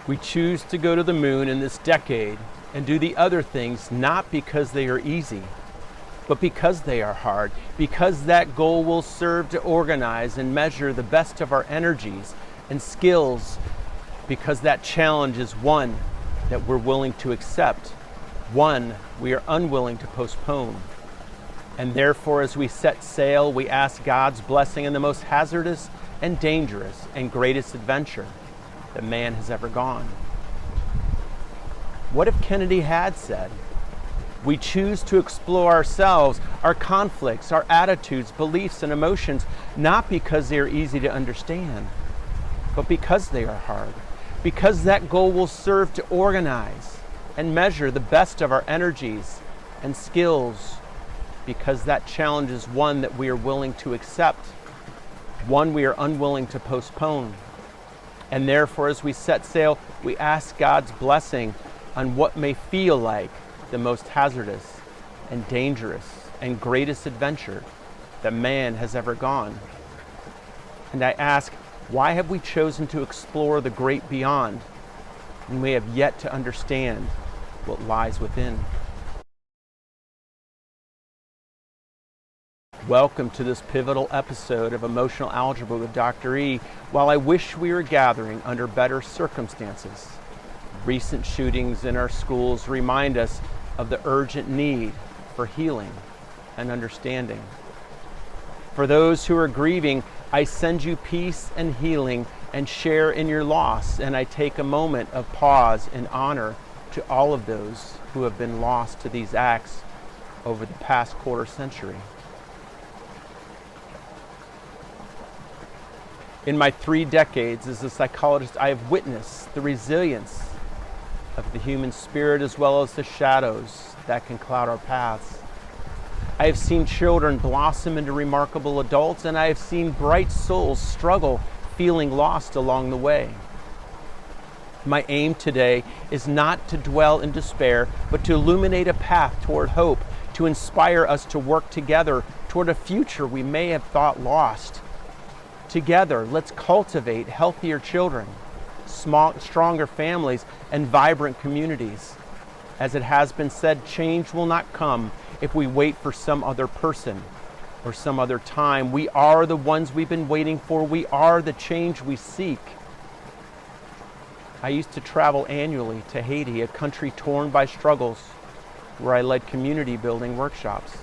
We choose to go to the moon in this decade and do the other things not because they are easy, but because they are hard, because that goal will serve to organize and measure the best of our energies and skills, because that challenge is one that we're willing to accept, one we are unwilling to postpone. And therefore, as we set sail, we ask God's blessing in the most hazardous and dangerous and greatest adventure that man has ever gone. What if Kennedy had said, "We choose to explore ourselves, our conflicts, our attitudes, beliefs, and emotions, not because they are easy to understand, but because they are hard, because that goal will serve to organize and measure the best of our energies and skills, because that challenge is one that we are willing to accept, one we are unwilling to postpone. And therefore, as we set sail, we ask God's blessing on what may feel like the most hazardous and dangerous and greatest adventure that man has ever gone." And I ask, why have we chosen to explore the great beyond when we have yet to understand what lies within? Welcome to this pivotal episode of Emotional Algebra with Dr. E. While I wish we were gathering under better circumstances, recent shootings in our schools remind us of the urgent need for healing and understanding. For those who are grieving, I send you peace and healing and share in your loss, and I take a moment of pause and honor to all of those who have been lost to these acts over the past quarter century. In my 3 decades as a psychologist, I have witnessed the resilience of the human spirit as well as the shadows that can cloud our paths. I have seen children blossom into remarkable adults, and I have seen bright souls struggle, feeling lost along the way. My aim today is not to dwell in despair, but to illuminate a path toward hope, to inspire us to work together toward a future we may have thought lost. Together, let's cultivate healthier children, stronger families, and vibrant communities. As it has been said, change will not come if we wait for some other person or some other time. We are the ones we've been waiting for. We are the change we seek. I used to travel annually to Haiti, a country torn by struggles, where I led community building workshops.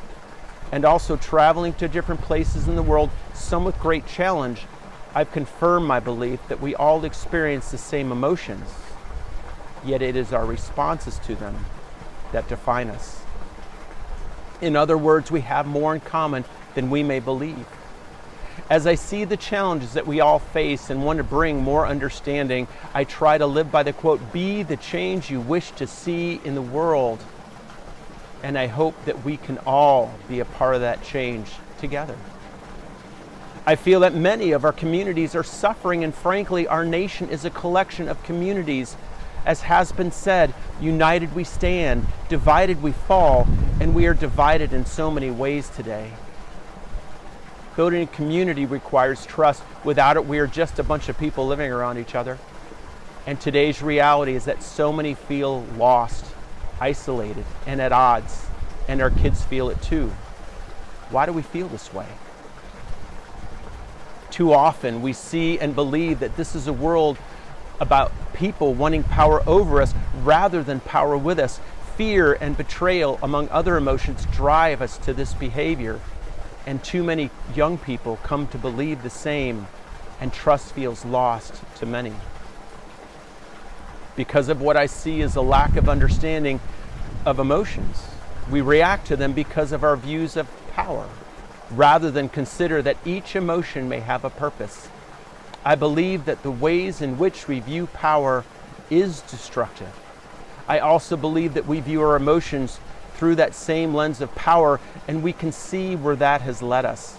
And also traveling to different places in the world, some with great challenge, I've confirmed my belief that we all experience the same emotions, yet it is our responses to them that define us. In other words, we have more in common than we may believe. As I see the challenges that we all face and want to bring more understanding, I try to live by the quote, "Be the change you wish to see in the world." And I hope that we can all be a part of that change together. I feel that many of our communities are suffering, and frankly, our nation is a collection of communities. As has been said, united we stand, divided we fall, and we are divided in so many ways today. Building a community requires trust. Without it, we are just a bunch of people living around each other. And today's reality is that so many feel lost, isolated, and at odds, and our kids feel it too. Why do we feel this way? Too often we see and believe that this is a world about people wanting power over us rather than power with us. Fear and betrayal, among other emotions, drive us to this behavior. And too many young people come to believe the same, and trust feels lost to many. Because of what I see as a lack of understanding of emotions, we react to them because of our views of power, rather than consider that each emotion may have a purpose. I believe that the ways in which we view power is destructive. I also believe that we view our emotions through that same lens of power, and we can see where that has led us.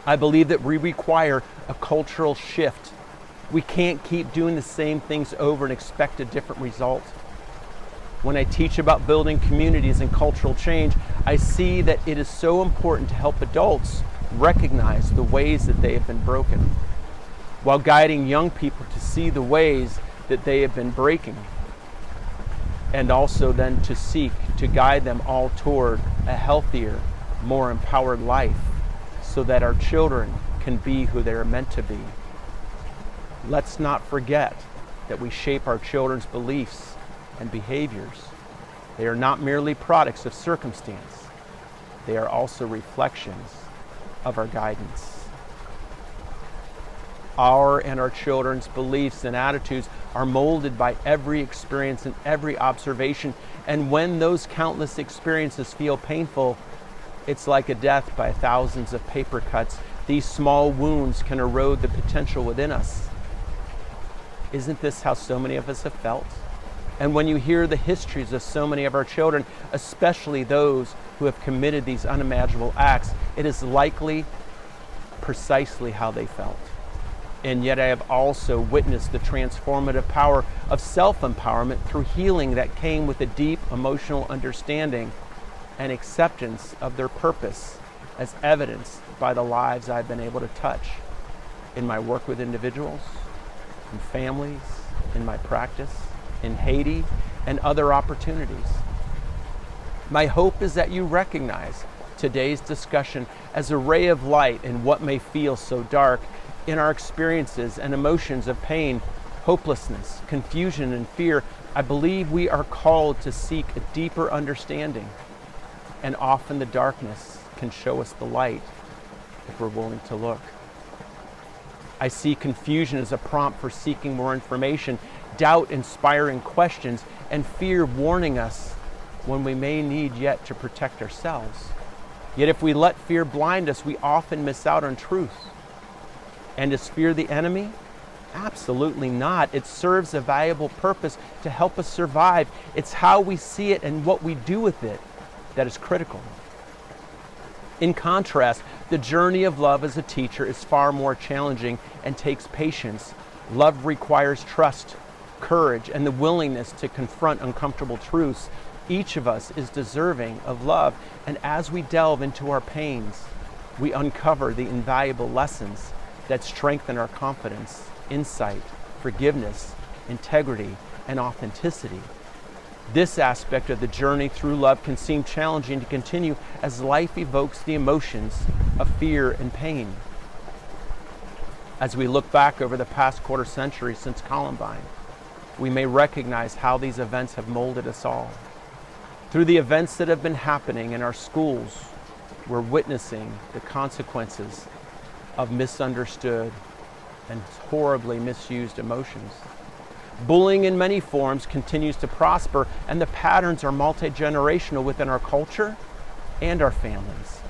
I believe that we require a cultural shift. We can't keep doing the same things over and expect a different result. When I teach about building communities and cultural change, I see that it is so important to help adults recognize the ways that they have been broken. while guiding young people to see the ways that they have been breaking, and also then to seek to guide them all toward a healthier, more empowered life so that our children can be who they are meant to be. Let's not forget that we shape our children's beliefs and behaviors. They are not merely products of circumstance. They are also reflections of our guidance. Our and our children's beliefs and attitudes are molded by every experience and every observation. And when those countless experiences feel painful, it's like a death by thousands of paper cuts. These small wounds can erode the potential within us. Isn't this how so many of us have felt? And when you hear the histories of so many of our children, especially those who have committed these unimaginable acts, it is likely precisely how they felt. And yet I have also witnessed the transformative power of self-empowerment through healing that came with a deep emotional understanding and acceptance of their purpose, as evidenced by the lives I've been able to touch in my work with individuals, in families, in my practice, in Haiti, and other opportunities. My hope is that you recognize today's discussion as a ray of light in what may feel so dark in our experiences and emotions of pain, hopelessness, confusion, and fear. I believe we are called to seek a deeper understanding, and often the darkness can show us the light if we're willing to look. I see confusion as a prompt for seeking more information, doubt inspiring questions, and fear warning us when we may need yet to protect ourselves. Yet if we let fear blind us, we often miss out on truth. And is fear the enemy? Absolutely not. It serves a valuable purpose to help us survive. It's how we see it and what we do with it that is critical. In contrast, the journey of love as a teacher is far more challenging and takes patience. Love requires trust, courage, and the willingness to confront uncomfortable truths. Each of us is deserving of love, and as we delve into our pains, we uncover the invaluable lessons that strengthen our confidence, insight, forgiveness, integrity, and authenticity. This aspect of the journey through love can seem challenging to continue as life evokes the emotions of fear and pain. As we look back over the past quarter century since Columbine, we may recognize how these events have molded us all. Through the events that have been happening in our schools, we're witnessing the consequences of misunderstood and horribly misused emotions. Bullying in many forms continues to prosper, and the patterns are multi-generational within our culture and our families.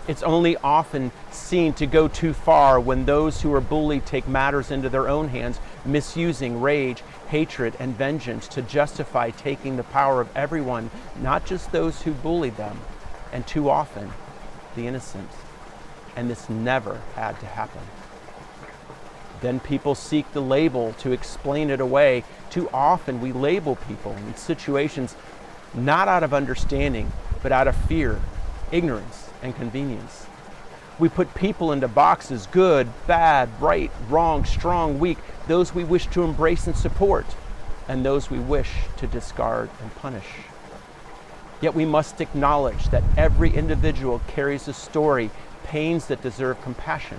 It's only often seen to go too far when those who are bullied take matters into their own hands, misusing rage, hatred, and vengeance to justify taking the power of everyone, not just those who bullied them, and too often, the innocent. And this never had to happen. Then people seek the label to explain it away. Too often we label people in situations not out of understanding, but out of fear, ignorance, and convenience. We put people into boxes: good, bad, right, wrong, strong, weak, those we wish to embrace and support, and those we wish to discard and punish. Yet we must acknowledge that every individual carries a story, pains that deserve compassion.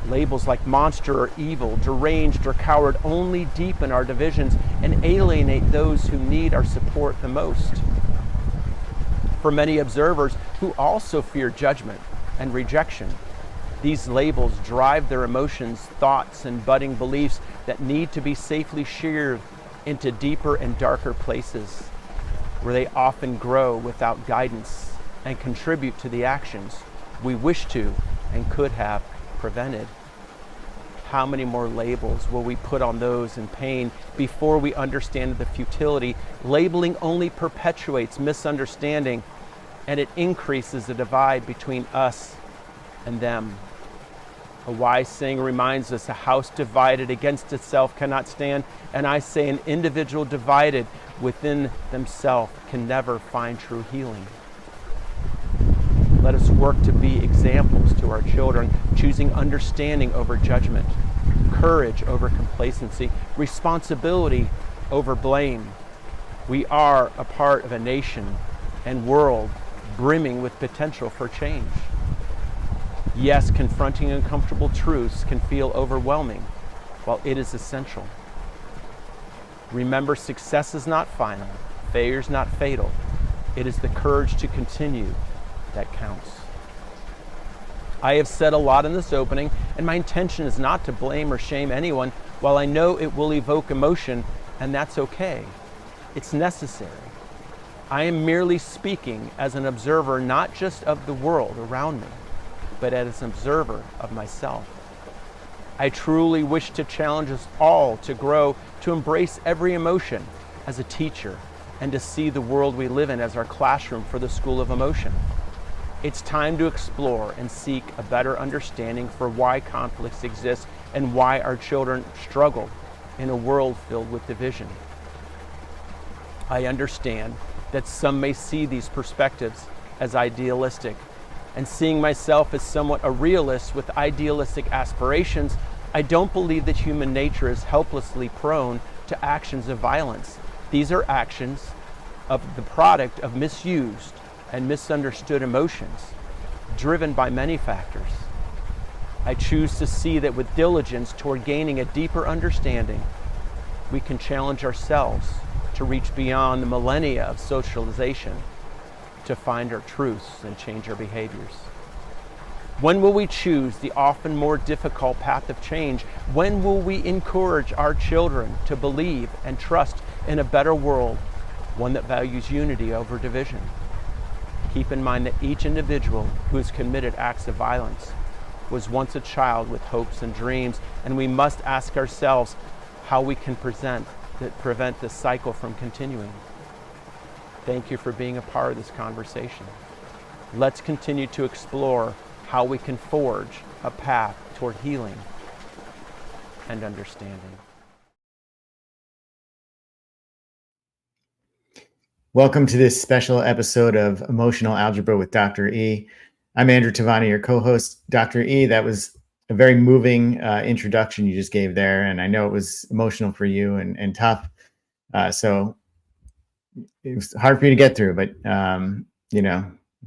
Labels like monster or evil, deranged or coward only deepen our divisions and alienate those who need our support the most. For many observers who also fear judgment and rejection, these labels drive their emotions, thoughts, and budding beliefs that need to be safely sheared into deeper and darker places, where they often grow without guidance and contribute to the actions we wish to and could have prevented. How many more labels will we put on those in pain before we understand the futility? Labeling only perpetuates misunderstanding, and it increases the divide between us and them. A wise saying reminds us, a house divided against itself cannot stand, and I say an individual divided within themselves can never find true healing. Let us work to be examples to our children, choosing understanding over judgment, courage over complacency, responsibility over blame. We are a part of a nation and world brimming with potential for change. Yes, confronting uncomfortable truths can feel overwhelming, while it is essential. Remember, success is not final, failure is not fatal. It is the courage to continue that counts. I have said a lot in this opening, and my intention is not to blame or shame anyone, while I know it will evoke emotion, and that's okay. It's necessary. I am merely speaking as an observer, not just of the world around me, but as an observer of myself. I truly wish to challenge us all to grow, to embrace every emotion as a teacher, and to see the world we live in as our classroom for the School of Emotion. It's time to explore and seek a better understanding for why conflicts exist and why our children struggle in a world filled with division. I understand that some may see these perspectives as idealistic, and seeing myself as somewhat a realist with idealistic aspirations, I don't believe that human nature is helplessly prone to actions of violence. These are actions of the product of misused and misunderstood emotions, driven by many factors. I choose to see that with diligence toward gaining a deeper understanding, we can challenge ourselves to reach beyond the millennia of socialization, to find our truths and change our behaviors. When will we choose the often more difficult path of change? When will we encourage our children to believe and trust in a better world, one that values unity over division? Keep in mind that each individual who has committed acts of violence was once a child with hopes and dreams, and we must ask ourselves how we can prevent this cycle from continuing. Thank you for being a part of this conversation. Let's continue to explore how we can forge a path toward healing and understanding. Welcome to this special episode of Emotional Algebra with Dr. E. I'm Andrew Tavani, your co-host. Dr. E, that was a very moving introduction you just gave there, and I know it was emotional for you and tough. So it was hard for you to get through, but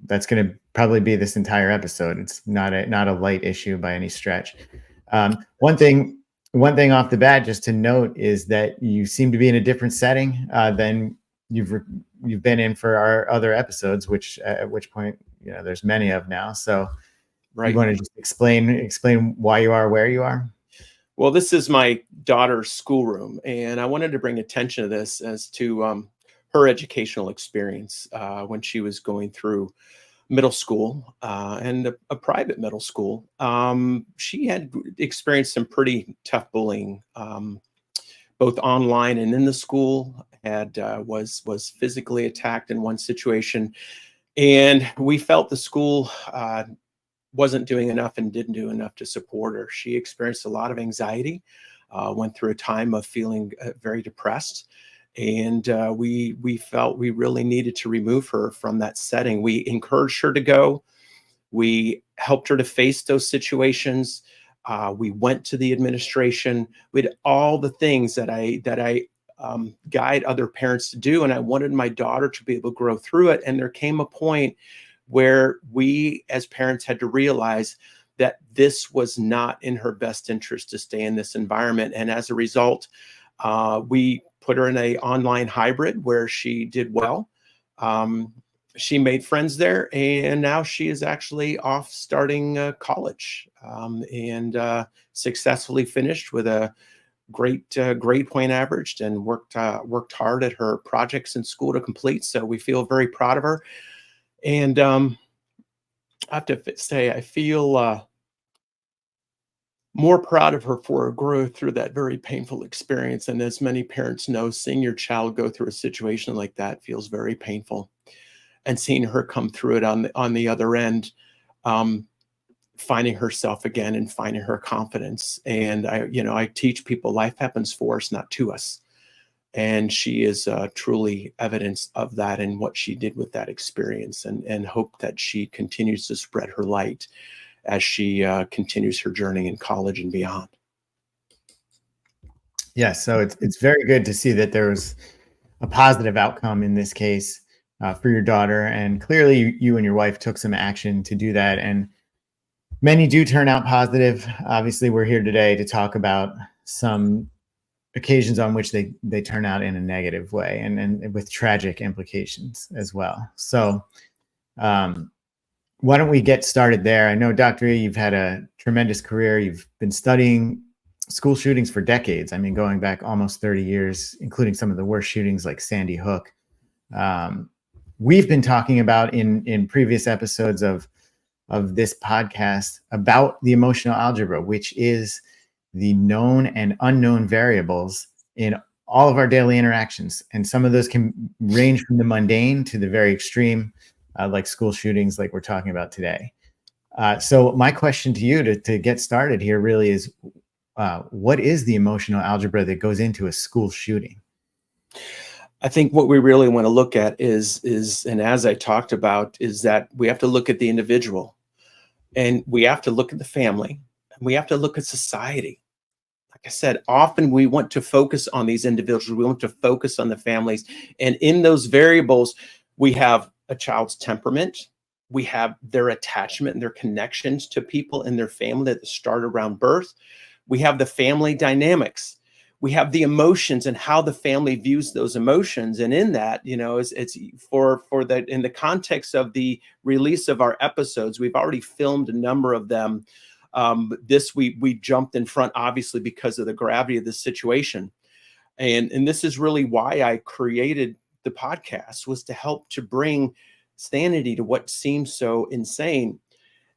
that's going to probably be this entire episode. It's not a light issue by any stretch. One thing off the bat, just to note, is that you seem to be in a different setting than you've been in for our other episodes, at which point there's many of now. So, right. You want to just explain why you are where you are? Well, this is my daughter's schoolroom, and I wanted to bring attention to this as to her educational experience when she was going through middle school and a private middle school. She had experienced some pretty tough bullying, both online and in the school. Was physically attacked in one situation, and we felt the school wasn't doing enough and didn't do enough to support her. She experienced a lot of anxiety, went through a time of feeling very depressed. And we felt we really needed to remove her from that setting. We encouraged her to go. We helped her to face those situations. We went to the administration. We did all the things that I guide other parents to do. And I wanted my daughter to be able to grow through it. And there came a point where we as parents had to realize that this was not in her best interest to stay in this environment. And as a result, we put her in an online hybrid where she did well. She made friends there, and now she is actually off starting college and successfully finished with a great grade point averaged, and worked hard at her projects in school to complete. So we feel very proud of her. And I have to say, I feel more proud of her for her growth through that very painful experience. And as many parents know, seeing your child go through a situation like that feels very painful. And seeing her come through it on the other end, finding herself again and finding her confidence. And I teach people life happens for us, not to us. And she is truly evidence of that and what she did with that experience, and hope that she continues to spread her light as she continues her journey in college and beyond. Yes, so it's very good to see that there was a positive outcome in this case for your daughter, and clearly you and your wife took some action to do that, and many do turn out positive. Obviously, we're here today to talk about some occasions on which they turn out in a negative way, and with tragic implications as well. So why don't we get started there? I know, Dr. E, you've had a tremendous career. You've been studying school shootings for decades. I mean, going back almost 30 years, including some of the worst shootings like Sandy Hook. We've been talking about in previous episodes of this podcast about the emotional algebra, which is the known and unknown variables in all of our daily interactions. And some of those can range from the mundane to the very extreme, like school shootings, like we're talking about today. So my question to you to get started here really is, what is the emotional algebra that goes into a school shooting? I think what we really want to look at is, and as I talked about, is that we have to look at the individual, and we have to look at the family, and we have to look at society. Like I said, often we want to focus on these individuals. We want to focus on the families. And in those variables, we have a child's temperament. We have their attachment and their connections to people in their family that start around birth. We have the family dynamics. We have the emotions and how the family views those emotions. And in that, it's for that, in the context of the release of our episodes, we've already filmed a number of them. This we jumped in front, obviously, because of the gravity of the situation. And this is really why I created the podcast, was to help to bring sanity to what seems so insane.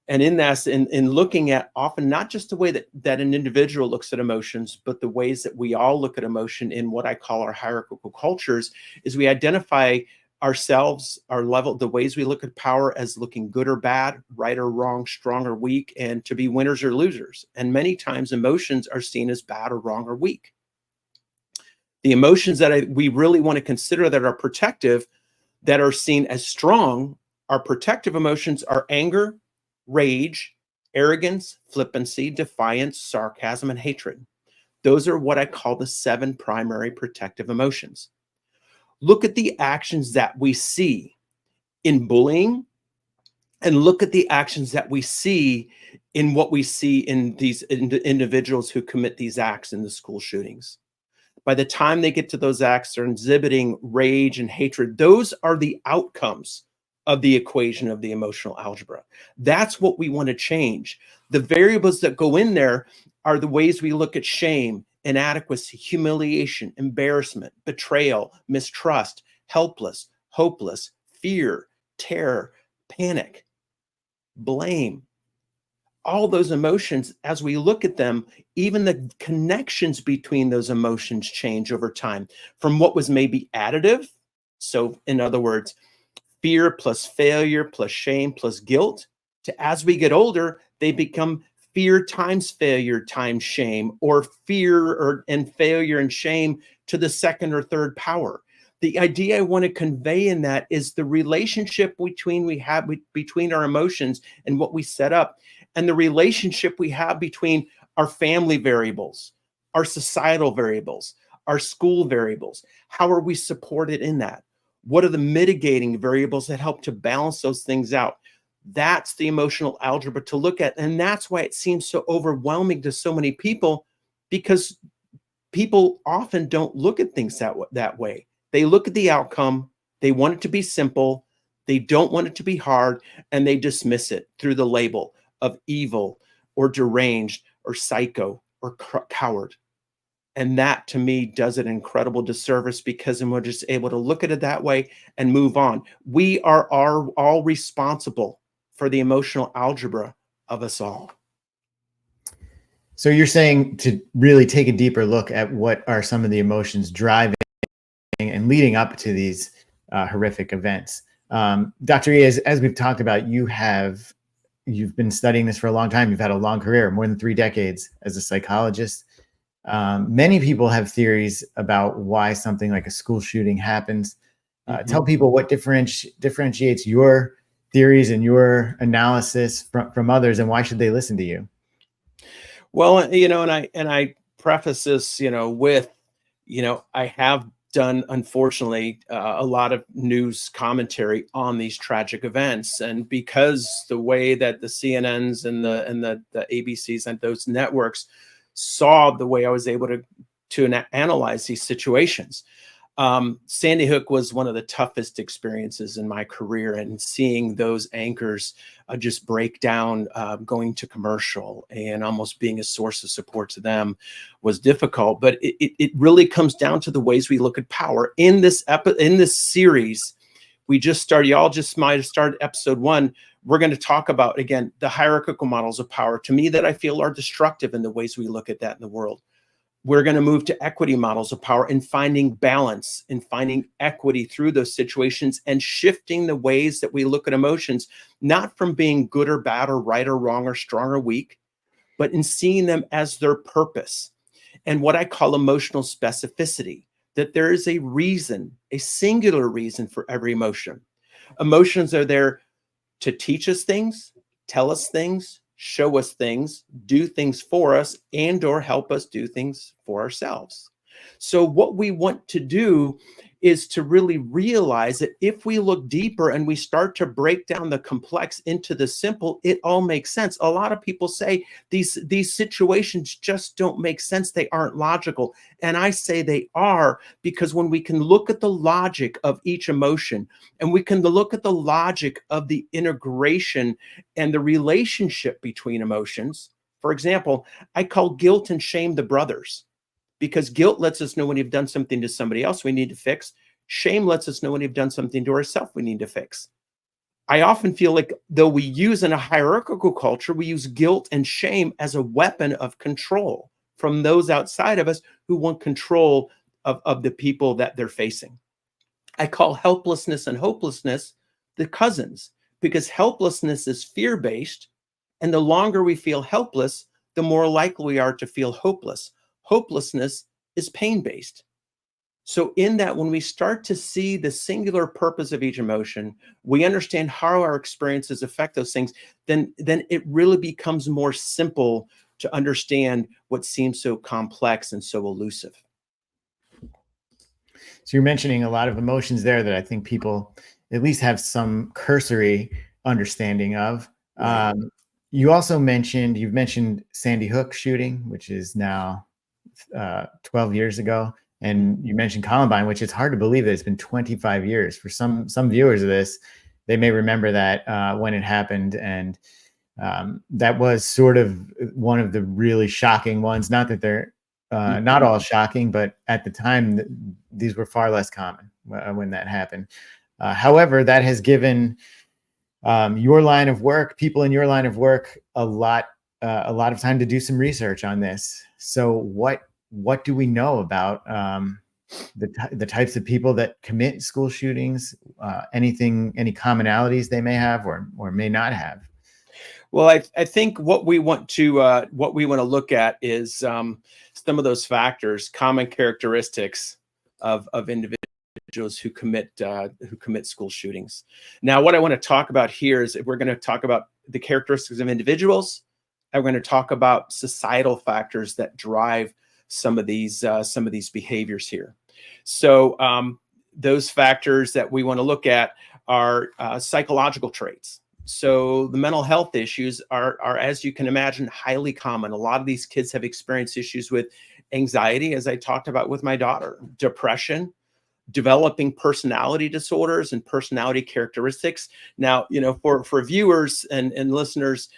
And in that, in looking at often not just the way that an individual looks at emotions, but the ways that we all look at emotion in what I call our hierarchical cultures, is we identify ourselves, our level, the ways we look at power as looking good or bad, right or wrong, strong or weak, and to be winners or losers. And many times emotions are seen as bad or wrong or weak. The emotions that we really want to consider that are protective, that are seen as strong, our protective emotions are anger, rage, arrogance, flippancy, defiance, sarcasm, and hatred. Those are what I call the 7 primary protective emotions. Look at the actions that we see in bullying, and look at the actions that we see in what we see in these individuals who commit these acts in the school shootings. By the time they get to those acts, they're exhibiting rage and hatred. Those are the outcomes of the equation of the emotional algebra. That's what we want to change. The variables that go in there are the ways we look at shame, inadequacy, humiliation, embarrassment, betrayal, mistrust, helpless, hopeless, fear, terror, panic, blame. All those emotions, as we look at them, even the connections between those emotions change over time from what was maybe additive. So in other words, fear plus failure plus shame plus guilt, to as we get older, they become fear times failure times shame, or fear and failure and shame to the second or third power. The idea I want to convey in that is the relationship between our emotions and what we set up, and the relationship we have between our family variables, our societal variables, our school variables. How are we supported in that? What are the mitigating variables that help to balance those things out? That's the emotional algebra to look at. And that's why it seems so overwhelming to so many people, because people often don't look at things that way. They look at the outcome, they want it to be simple, they don't want it to be hard, and they dismiss it through the label of evil or deranged or psycho or coward. And that, to me, does an incredible disservice, because then we're just able to look at it that way and move on. We are all responsible for the emotional algebra of us all. So you're saying to really take a deeper look at what are some of the emotions driving and leading up to these horrific events. Dr. E, as we've talked about, you've been studying this for a long time. You've had a long career, more than 3 decades as a psychologist. Many people have theories about why something like a school shooting happens. Tell people what differentiates your theories and your analysis from others, and why should they listen to you? Well, and I preface this, with, I have done, unfortunately, a lot of news commentary on these tragic events, and because the way that the CNNs and the ABCs and those networks saw the way I was able to analyze these situations. Sandy Hook was one of the toughest experiences in my career, and seeing those anchors just break down, going to commercial and almost being a source of support to them was difficult. But it really comes down to the ways we look at power in this series. We just started. Y'all just might have started episode 1. We're going to talk about, again, the hierarchical models of power, to me, that I feel are destructive in the ways we look at that in the world. We're going to move to equity models of power and finding balance and finding equity through those situations, and shifting the ways that we look at emotions, not from being good or bad or right or wrong or strong or weak, but in seeing them as their purpose and what I call emotional specificity, that there is a reason, a singular reason for every emotion. Emotions are there to teach us things, tell us things, show us things, do things for us, and or help us do things for ourselves. So what we want to do is to really realize that if we look deeper and we start to break down the complex into the simple, it all makes sense. A lot of people say these situations just don't make sense. They aren't logical. And I say they are, because when we can look at the logic of each emotion, and we can look at the logic of the integration and the relationship between emotions. For example, I call guilt and shame the brothers, because guilt lets us know when you've done something to somebody else we need to fix. Shame lets us know when you've done something to ourselves we need to fix. I often feel like, though we use, in a hierarchical culture, we use guilt and shame as a weapon of control from those outside of us who want control of the people that they're facing. I call helplessness and hopelessness the cousins, because helplessness is fear based. And the longer we feel helpless, the more likely we are to feel hopeless. Hopelessness is pain based. So, in that, when we start to see the singular purpose of each emotion, we understand how our experiences affect those things, then it really becomes more simple to understand what seems so complex and so elusive. So you're mentioning a lot of emotions there that I think people at least have some cursory understanding of. Right. You've mentioned Sandy Hook shooting, which is now 12 years ago. And you mentioned Columbine, which it's hard to believe that it's been 25 years. For some viewers of this, they may remember that when it happened. And that was sort of one of the really shocking ones. Not that they're not all shocking, but at the time, these were far less common when that happened. However, that has given your line of work, people in your line of work, a lot of time to do some research on this. So, what do we know about the types of people that commit school shootings? Any commonalities they may have or may not have? Well, I think what we want to look at is some of those factors, common characteristics of individuals who commit school shootings. Now, what I want to talk about here is, if we're going to talk about the characteristics of individuals, and we're going to talk about societal factors that drive some of these behaviors here. So those factors that we want to look at are psychological traits. So the mental health issues are, as you can imagine, highly common. A lot of these kids have experienced issues with anxiety, as I talked about with my daughter, depression, developing personality disorders and personality characteristics. Now, for viewers and listeners,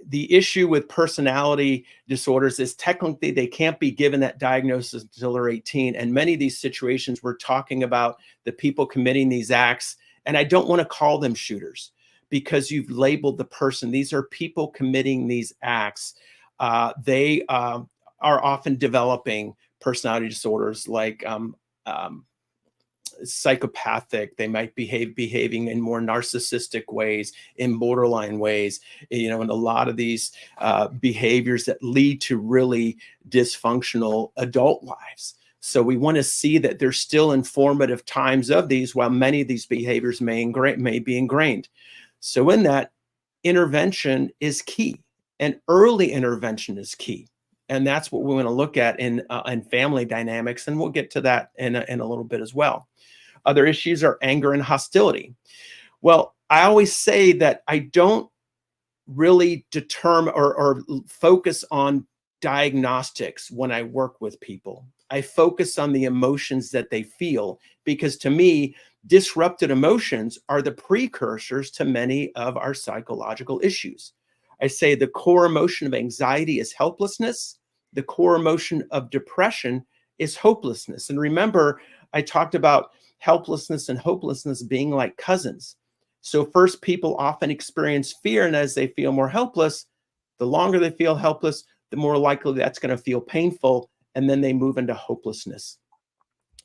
the issue with personality disorders is technically they can't be given that diagnosis until they're 18. And many of these situations, we're talking about the people committing these acts. And I don't want to call them shooters, because you've labeled the person. These are people committing these acts. They are often developing personality disorders like psychopathic. They might behaving in more narcissistic ways, in borderline ways, and a lot of these behaviors that lead to really dysfunctional adult lives. So we want to see that there's still informative times of these, while many of these behaviors may be ingrained. So in that, intervention is key, and early intervention is key. And that's what we want to look at in family dynamics, and we'll get to that in a little bit as well. Other issues are anger and hostility. Well, I always say that I don't really determine or focus on diagnostics when I work with people. I focus on the emotions that they feel, because to me, disrupted emotions are the precursors to many of our psychological issues. I say the core emotion of anxiety is helplessness. The core emotion of depression is hopelessness. And remember, I talked about helplessness and hopelessness being like cousins. So first, people often experience fear, and as they feel more helpless, the longer they feel helpless, the more likely that's going to feel painful, and then they move into hopelessness.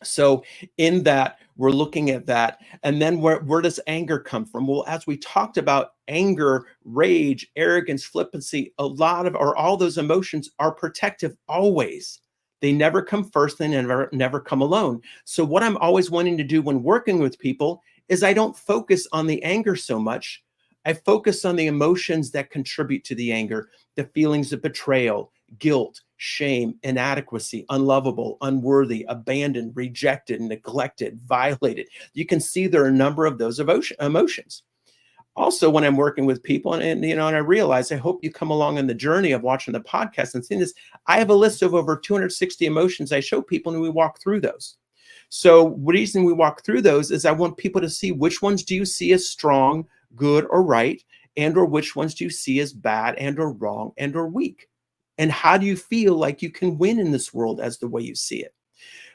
So in that, we're looking at that. And then where does anger come from? Well, as we talked about, anger, rage, arrogance, flippancy, all those emotions are protective always. They never come first, they never come alone. So what I'm always wanting to do when working with people is I don't focus on the anger so much. I focus on the emotions that contribute to the anger, the feelings of betrayal, guilt, shame, inadequacy, unlovable, unworthy, abandoned, rejected, neglected, violated. You can see there are a number of those emotions. Also, when I'm working with people, and I realize, I hope you come along on the journey of watching the podcast and seeing this, I have a list of over 260 emotions I show people, and we walk through those. So the reason we walk through those is I want people to see which ones do you see as strong, good, or right, and or which ones do you see as bad and or wrong and or weak. And how do you feel like you can win in this world as the way you see it?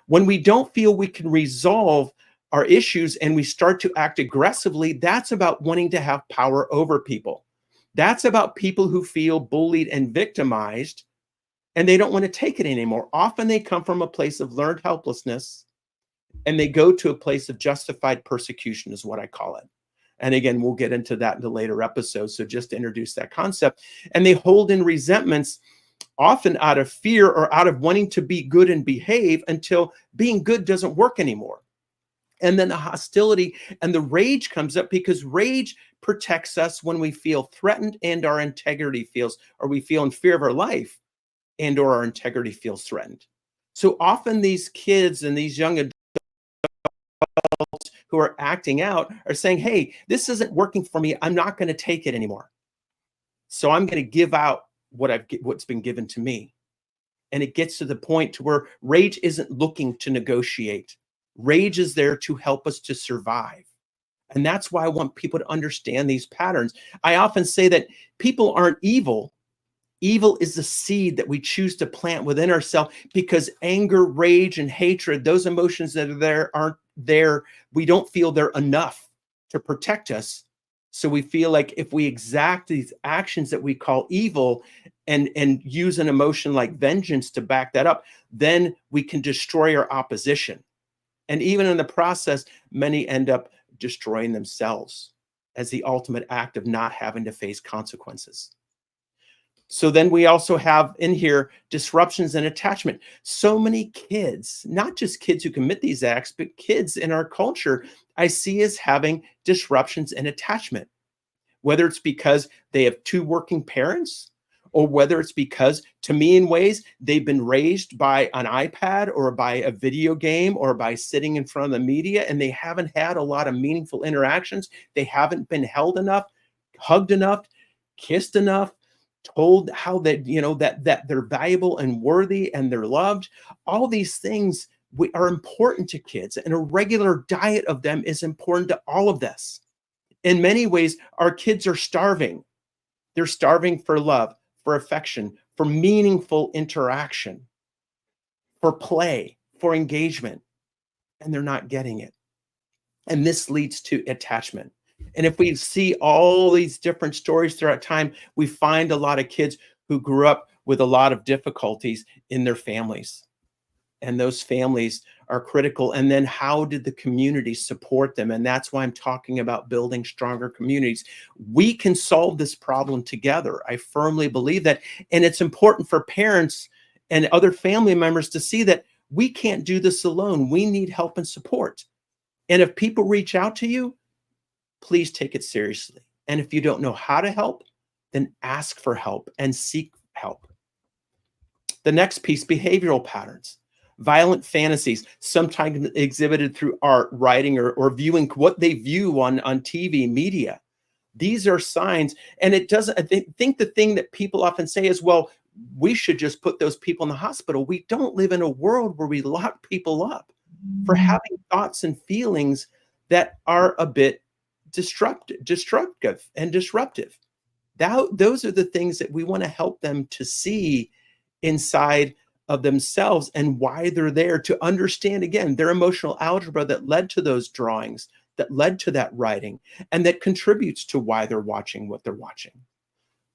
When we don't feel we can resolve our issues and we start to act aggressively, that's about wanting to have power over people. That's about people who feel bullied and victimized, and they don't want to take it anymore. Often they come from a place of learned helplessness, and they go to a place of justified persecution, is what I call it. And again, we'll get into that in the later episodes. So just to introduce that concept. And they hold in resentments, often out of fear or out of wanting to be good and behave, until being good doesn't work anymore. And then the hostility and the rage comes up, because rage protects us when we feel threatened and our integrity feels, or we feel in fear of our life and or our integrity feels threatened. So often these kids and these young adults who are acting out are saying, hey, this isn't working for me. I'm not going to take it anymore. So I'm going to give out what's been given to me. And it gets to the point to where rage isn't looking to negotiate. Rage is there to help us to survive. And that's why I want people to understand these patterns. I often say that people aren't evil. Evil is the seed that we choose to plant within ourselves, because anger, rage, and hatred, those emotions that are there aren't there. We don't feel they're enough to protect us. So we feel like if we exact these actions that we call evil and use an emotion like vengeance to back that up, then we can destroy our opposition. And even in the process, many end up destroying themselves as the ultimate act of not having to face consequences. So then we also have in here disruptions in attachment. So many kids, not just kids who commit these acts, but kids in our culture, I see as having disruptions in attachment, whether it's because they have two working parents, or whether it's because, to me, in ways, they've been raised by an iPad or by a video game or by sitting in front of the media, and they haven't had a lot of meaningful interactions. They haven't been held enough, hugged enough, kissed enough, told how that they're valuable and worthy and they're loved. All these things are important to kids, and a regular diet of them is important to all of this. In many ways, our kids are starving. They're starving for love, for affection, for meaningful interaction, for play, for engagement, and they're not getting it. And this leads to attachment. And if we see all these different stories throughout time, we find a lot of kids who grew up with a lot of difficulties in their families. And those families are critical. And then how did the community support them? And that's why I'm talking about building stronger communities. We can solve this problem together. I firmly believe that. And it's important for parents and other family members to see that we can't do this alone. We need help and support. And if people reach out to you, please take it seriously. And if you don't know how to help, then ask for help and seek help. The next piece, behavioral patterns. Violent fantasies, sometimes exhibited through art, writing, or viewing what they view on TV, media. These are signs, and it doesn't, I think the thing that people often say is, well, we should just put those people in the hospital. We don't live in a world where we lock people up for having thoughts and feelings that are a bit destructive and disruptive. Those are the things that we want to help them to see inside of themselves and why they're there, to understand, again, their emotional algebra that led to those drawings, that led to that writing, and that contributes to why they're watching what they're watching.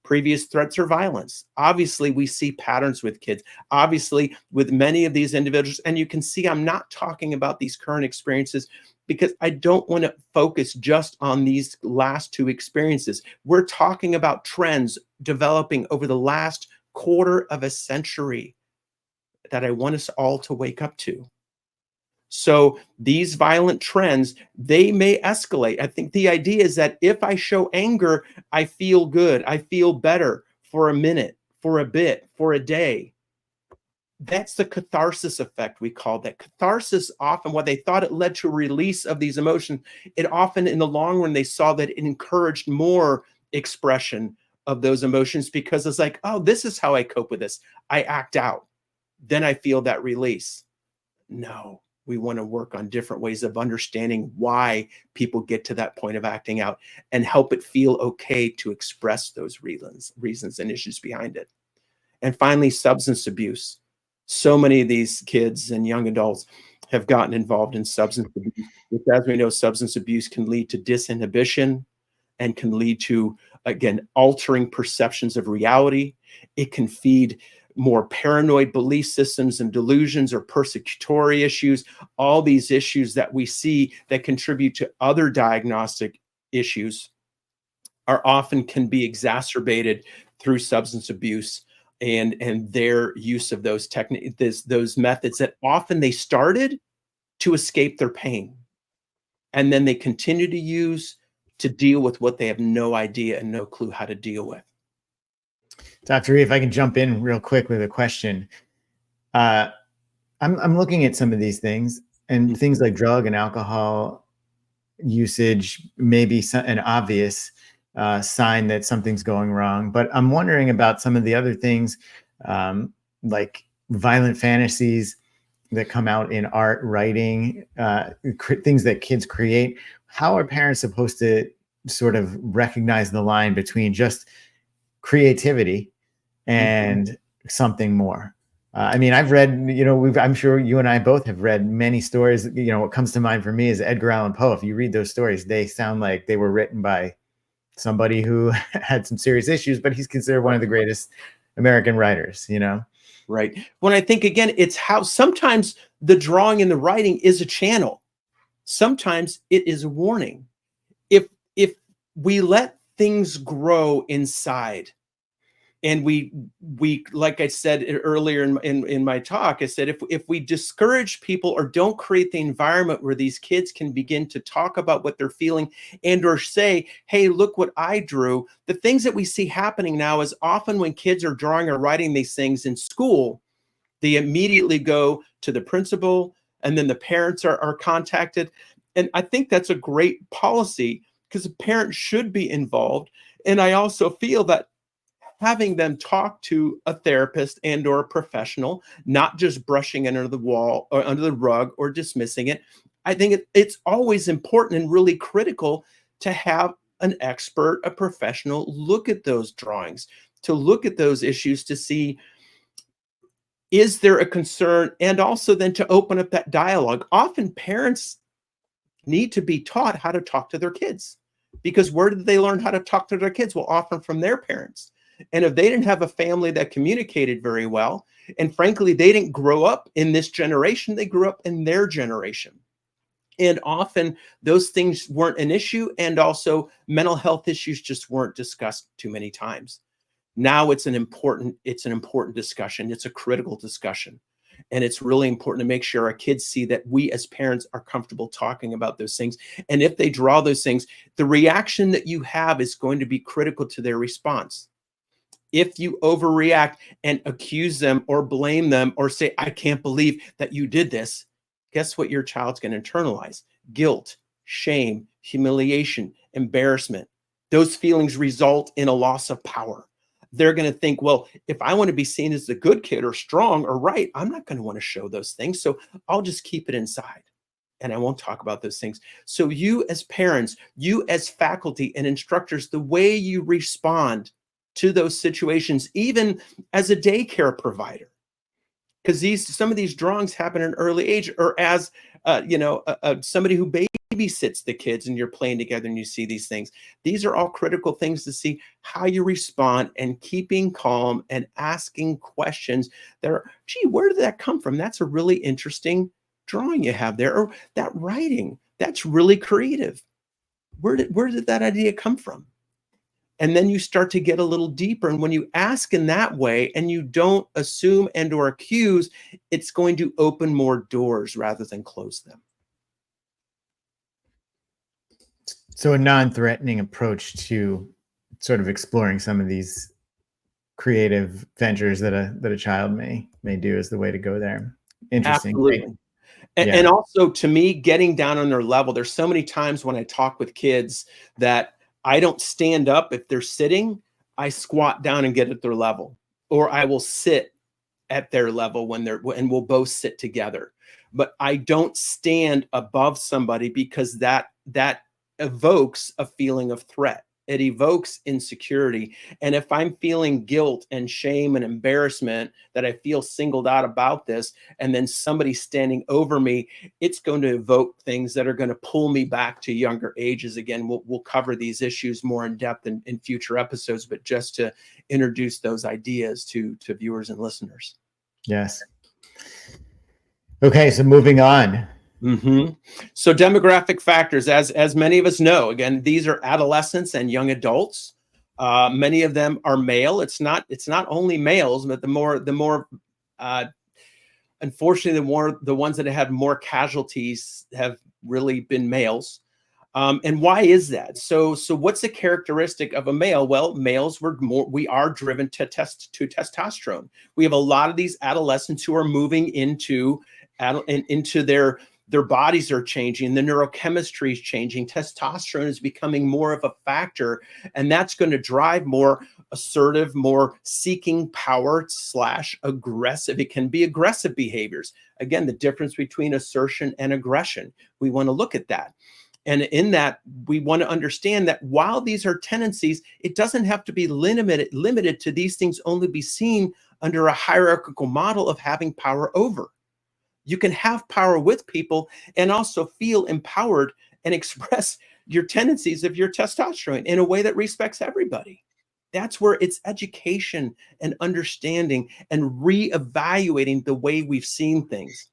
Previous threats or violence. Obviously, we see patterns with kids, obviously, with many of these individuals. And you can see I'm not talking about these current experiences because I don't want to focus just on these last two experiences. We're talking about trends developing over the last quarter of a century that I want us all to wake up to. So these violent trends, they may escalate. I think the idea is that if I show anger, I feel good. I feel better for a minute, for a bit, for a day. That's the catharsis effect, we call that. Catharsis, often what they thought it led to a release of these emotions, it often in the long run, they saw that it encouraged more expression of those emotions because it's like, oh, this is how I cope with this. I act out. Then I feel that release. No, we want to work on different ways of understanding why people get to that point of acting out and help it feel okay to express those reasons and issues behind it. And finally, substance abuse. So many of these kids and young adults have gotten involved in substance abuse, which, as we know, substance abuse can lead to disinhibition and can lead to, again, altering perceptions of reality. It can feed more paranoid belief systems and delusions or persecutory issues, all these issues that we see that contribute to other diagnostic issues are often can be exacerbated through substance abuse and their use of those those methods that often they started to escape their pain. And then they continue to use to deal with what they have no idea and no clue how to deal with. Dr. E, if I can jump in real quick with a question. Uh, I'm looking at some of these things, and things like drug and alcohol usage may be an obvious sign that something's going wrong. But I'm wondering about some of the other things, like violent fantasies that come out in art, writing, things that kids create. How are parents supposed to sort of recognize the line between just creativity and something more? I mean, I've read, I'm sure you and I both have read many stories. What comes to mind for me is Edgar Allan Poe. If you read those stories, they sound like they were written by somebody who had some serious issues, but he's considered one of the greatest American writers, Right. When I think, again, it's how sometimes the drawing and the writing is a channel. Sometimes it is a warning. If we let things grow inside, and we like I said earlier in my talk, I said if we discourage people or don't create the environment where these kids can begin to talk about what they're feeling and or say, hey, look what I drew. The things that we see happening now is often when kids are drawing or writing these things in school, they immediately go to the principal and then the parents are contacted. And I think that's a great policy because the parents should be involved. And I also feel that having them talk to a therapist and or a professional, not just brushing it under the wall or under the rug or dismissing it. I think it's always important and really critical to have an expert, a professional look at those drawings, to look at those issues to see, is there a concern? And also then to open up that dialogue. Often parents need to be taught how to talk to their kids because where did they learn how to talk to their kids? Well, often from their parents. And if they didn't have a family that communicated very well, and frankly, they didn't grow up in this generation, they grew up in their generation. And often those things weren't an issue. And also mental health issues just weren't discussed too many times. Now it's an important discussion. It's a critical discussion. And it's really important to make sure our kids see that we as parents are comfortable talking about those things. And if they draw those things, the reaction that you have is going to be critical to their response. If you overreact and accuse them or blame them or say, I can't believe that you did this, guess what your child's going to internalize? Guilt, shame, humiliation, embarrassment. Those feelings result in a loss of power. They're going to think, well, if I want to be seen as the good kid or strong or right, I'm not going to want to show those things. So I'll just keep it inside and I won't talk about those things. So you as parents, you as faculty and instructors, the way you respond to those situations, even as a daycare provider, because some of these drawings happen at an early age, or as somebody who babysits the kids and you're playing together and you see these things. These are all critical things to see how you respond and keeping calm and asking questions that are, gee, where did that come from? That's a really interesting drawing you have there, or that writing, that's really creative. Where did that idea come from? And then you start to get a little deeper. And when you ask in that way and you don't assume and or accuse, it's going to open more doors rather than close them. So a non-threatening approach to sort of exploring some of these creative ventures that a child may do is the way to go there. Interesting. Absolutely. And also, to me, getting down on their level. There's so many times when I talk with kids that I don't stand up if they're sitting. I squat down and get at their level, or I will sit at their level and we'll both sit together. But I don't stand above somebody because that evokes a feeling of threat. It evokes insecurity. And if I'm feeling guilt and shame and embarrassment that I feel singled out about this, and then somebody standing over me, it's going to evoke things that are going to pull me back to younger ages. Again, we'll cover these issues more in depth in future episodes, but just to introduce those ideas to viewers and listeners. Yes. Okay, so moving on. Mm-hmm. So demographic factors, as many of us know, again, these are adolescents and young adults. Many of them are male. It's not only males, but the more unfortunately, the ones that have had more casualties have really been males. And why is that? So what's the characteristic of a male? Well, males we are driven to testosterone. We have a lot of these adolescents who are moving into their bodies are changing, the neurochemistry is changing, testosterone is becoming more of a factor, and that's going to drive more assertive, more seeking power / aggressive. It can be aggressive behaviors. Again, the difference between assertion and aggression. We want to look at that. And in that, we want to understand that while these are tendencies, it doesn't have to be limited to these things only be seen under a hierarchical model of having power over. You can have power with people and also feel empowered and express your tendencies of your testosterone in a way that respects everybody. That's where it's education and understanding and reevaluating the way we've seen things.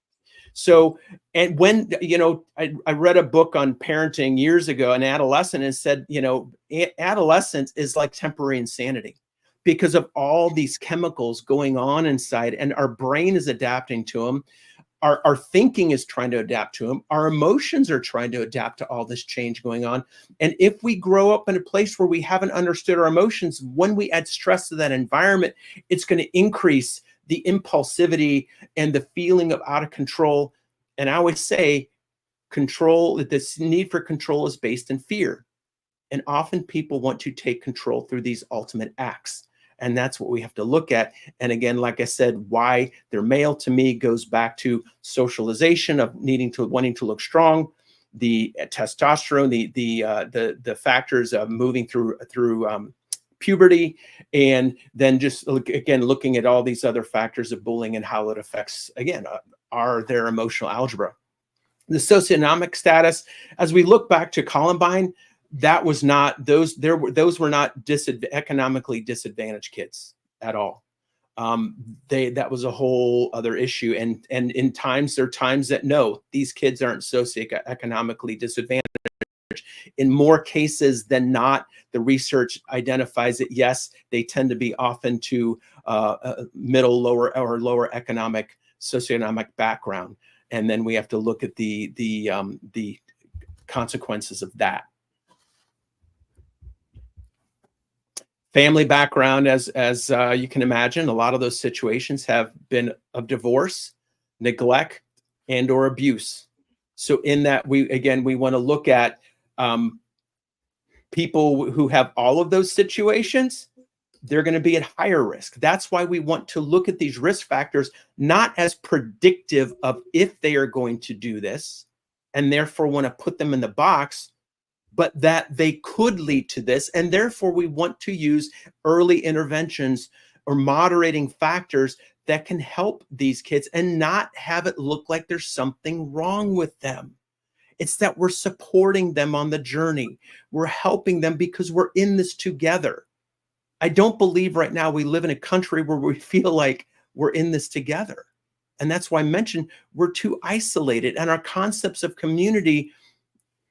So, and when, I read a book on parenting years ago, an adolescent, and said, adolescence is like temporary insanity because of all these chemicals going on inside, and our brain is adapting to them. Our thinking is trying to adapt to them. Our emotions are trying to adapt to all this change going on. And if we grow up in a place where we haven't understood our emotions, when we add stress to that environment, it's going to increase the impulsivity and the feeling of out of control. And I always say this need for control is based in fear. And often people want to take control through these ultimate acts. And that's what we have to look at. And again, like I said, why they're male to me goes back to socialization of wanting to look strong, the testosterone, the factors of moving through puberty, and then just looking at all these other factors of bullying and how it affects their emotional algebra. The socioeconomic status, as we look back to Columbine, that was not those were not economically disadvantaged kids at all. That was a whole other issue. And in times, there are times that no, these kids aren't socioeconomically disadvantaged. In more cases than not, the research identifies that yes, they tend to be often to middle, lower, or lower socioeconomic background, and then we have to look at the consequences of that. Family background, as you can imagine, a lot of those situations have been of divorce, neglect, and or abuse. So in that, we want to look at people who have all of those situations. They're going to be at higher risk. That's why we want to look at these risk factors not as predictive of if they are going to do this, and therefore want to put them in the box, but that they could lead to this. And therefore, we want to use early interventions or moderating factors that can help these kids and not have it look like there's something wrong with them. It's that we're supporting them on the journey. We're helping them because we're in this together. I don't believe right now we live in a country where we feel like we're in this together. And that's why I mentioned we're too isolated, and our concepts of community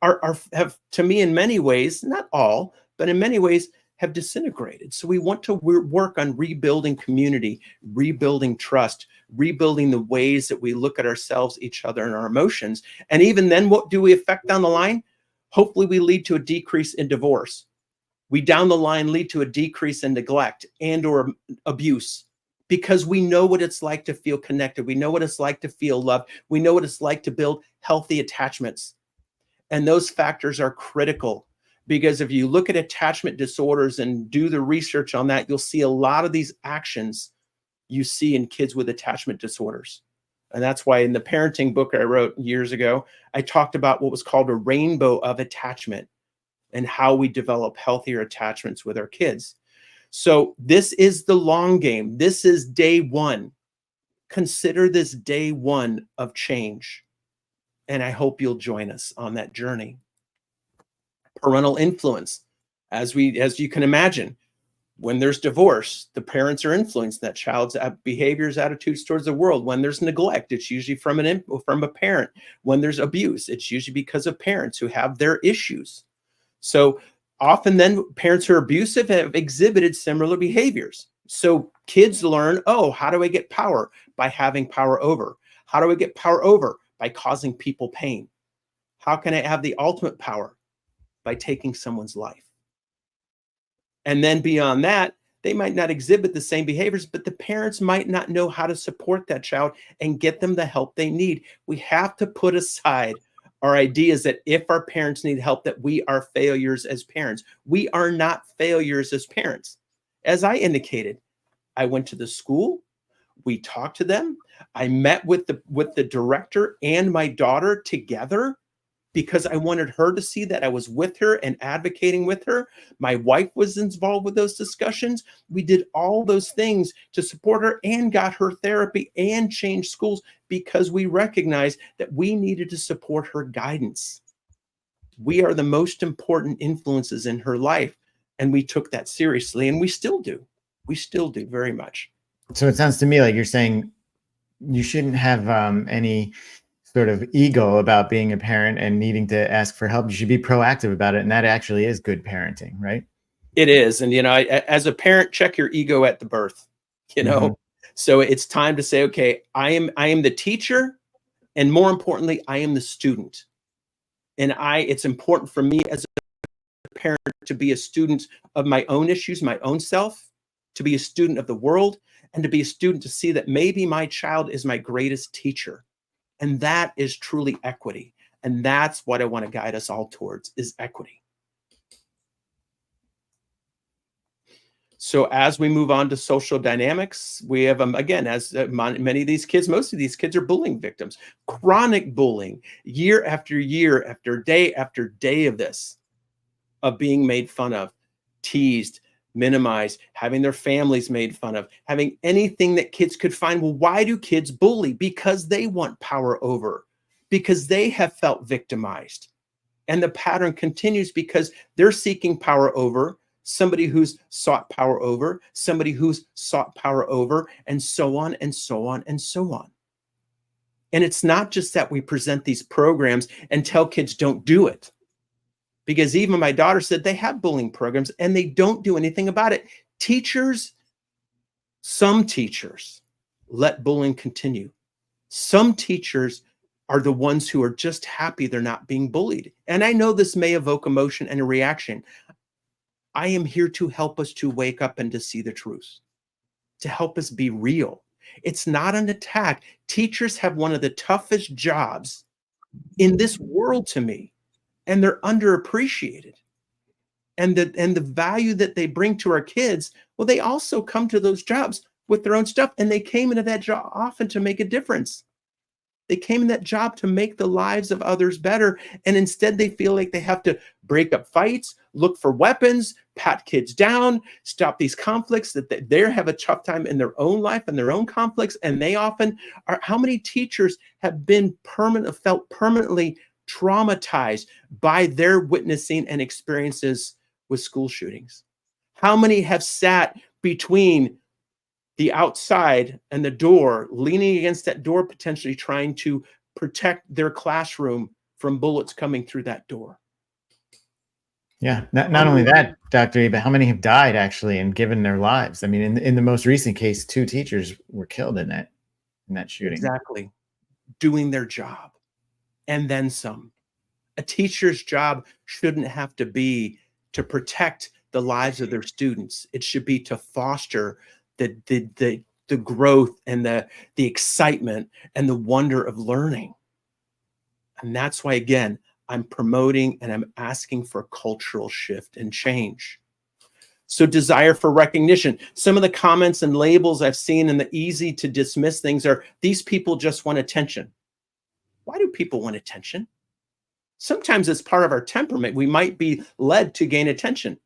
have, to me, in many ways, not all, but in many ways, have disintegrated. So we want to work on rebuilding community, rebuilding trust, rebuilding the ways that we look at ourselves, each other, and our emotions. And even then, what do we affect down the line? Hopefully we lead to a decrease in divorce. We down the line lead to a decrease in neglect and or abuse, because we know what it's like to feel connected. We know what it's like to feel loved. We know what it's like to build healthy attachments. And those factors are critical, because if you look at attachment disorders and do the research on that, you'll see a lot of these actions you see in kids with attachment disorders. And that's why in the parenting book I wrote years ago, I talked about what was called a rainbow of attachment and how we develop healthier attachments with our kids. So this is the long game. This is day one. Consider this day one of change. And I hope you'll join us on that journey. Parental influence. As you can imagine, when there's divorce, the parents are influencing that child's behaviors, attitudes towards the world. When there's neglect, it's usually from a parent. When there's abuse, it's usually because of parents who have their issues. So often then parents who are abusive have exhibited similar behaviors. So kids learn, oh, how do I get power? By having power over. How do I get power over? By causing people pain. How can I have the ultimate power? By taking someone's life. And then beyond that, they might not exhibit the same behaviors, but the parents might not know how to support that child and get them the help they need. We have to put aside our ideas that if our parents need help, that we are failures as parents. We are not failures as parents. As I indicated, I went to the school, we talked to them, I met with the director and my daughter together, because I wanted her to see that I was with her and advocating with her. My wife was involved with those discussions. We did all those things to support her and got her therapy and changed schools, because we recognized that we needed to support her guidance. We are the most important influences in her life, and we took that seriously, and we still do. We still do very much. So it sounds to me like you're saying you shouldn't have any sort of ego about being a parent and needing to ask for help. You should be proactive about it. And that actually is good parenting, right? It is. And, as a parent, check your ego at the birth, Mm-hmm. So it's time to say, okay, I am the teacher. And more importantly, I am the student. And it's important for me as a parent to be a student of my own issues, my own self, to be a student of the world, and to be a student to see that maybe my child is my greatest teacher. And that is truly equity. And that's what I want to guide us all towards, is equity. So as we move on to social dynamics, we have, again, as many of these kids, most of these kids are bullying victims, chronic bullying, year after year, after day of this, of being made fun of, teased, minimized, having their families made fun of, having anything that kids could find. Well, why do kids bully? Because they want power over, because they have felt victimized. And the pattern continues because they're seeking power over somebody who's sought power over, somebody who's sought power over, and so on and so on and so on. And it's not just that we present these programs and tell kids don't do it. Because even my daughter said they have bullying programs and they don't do anything about it. Teachers, some teachers let bullying continue. Some teachers are the ones who are just happy they're not being bullied. And I know this may evoke emotion and a reaction. I am here to help us to wake up and to see the truth, to help us be real. It's not an attack. Teachers have one of the toughest jobs in this world to me, and they're underappreciated. And the value that they bring to our kids, well, they also come to those jobs with their own stuff, and they came into that job often to make a difference. They came in that job to make the lives of others better, and instead they feel like they have to break up fights, look for weapons, pat kids down, stop these conflicts, that they have a tough time in their own life and their own conflicts, and they often are. How many teachers have been felt permanently traumatized by their witnessing and experiences with school shootings? How many have sat between the outside and the door, leaning against that door, potentially trying to protect their classroom from bullets coming through that door? Yeah. Not only that, Dr. E, but how many have died actually and given their lives? I mean, in the most recent case, 2 teachers were killed in that shooting. Exactly. Doing their job and then some. A teacher's job shouldn't have to be to protect the lives of their students. It should be to foster the growth and the excitement and the wonder of learning. And that's why, again, I'm promoting and I'm asking for cultural shift and change. So desire for recognition. Some of the comments and labels I've seen and the easy to dismiss things are, these people just want attention. Why do people want attention? Sometimes it's part of our temperament. We might be led to gain attention.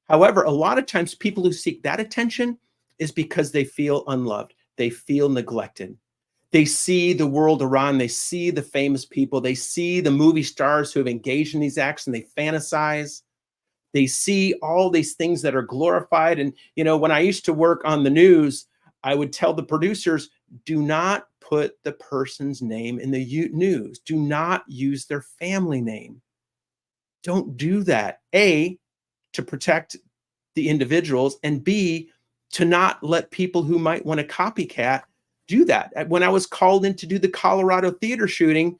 However, a lot of times people who seek that attention is because they feel unloved. They feel neglected. They see the world around. They see the famous people. They see the movie stars who have engaged in these acts and they fantasize. They see all these things that are glorified. And, when I used to work on the news, I would tell the producers, do not put the person's name in the news. Do not use their family name. Don't do that. A, to protect the individuals, and B, to not let people who might want to copycat do that. When I was called in to do the Colorado theater shooting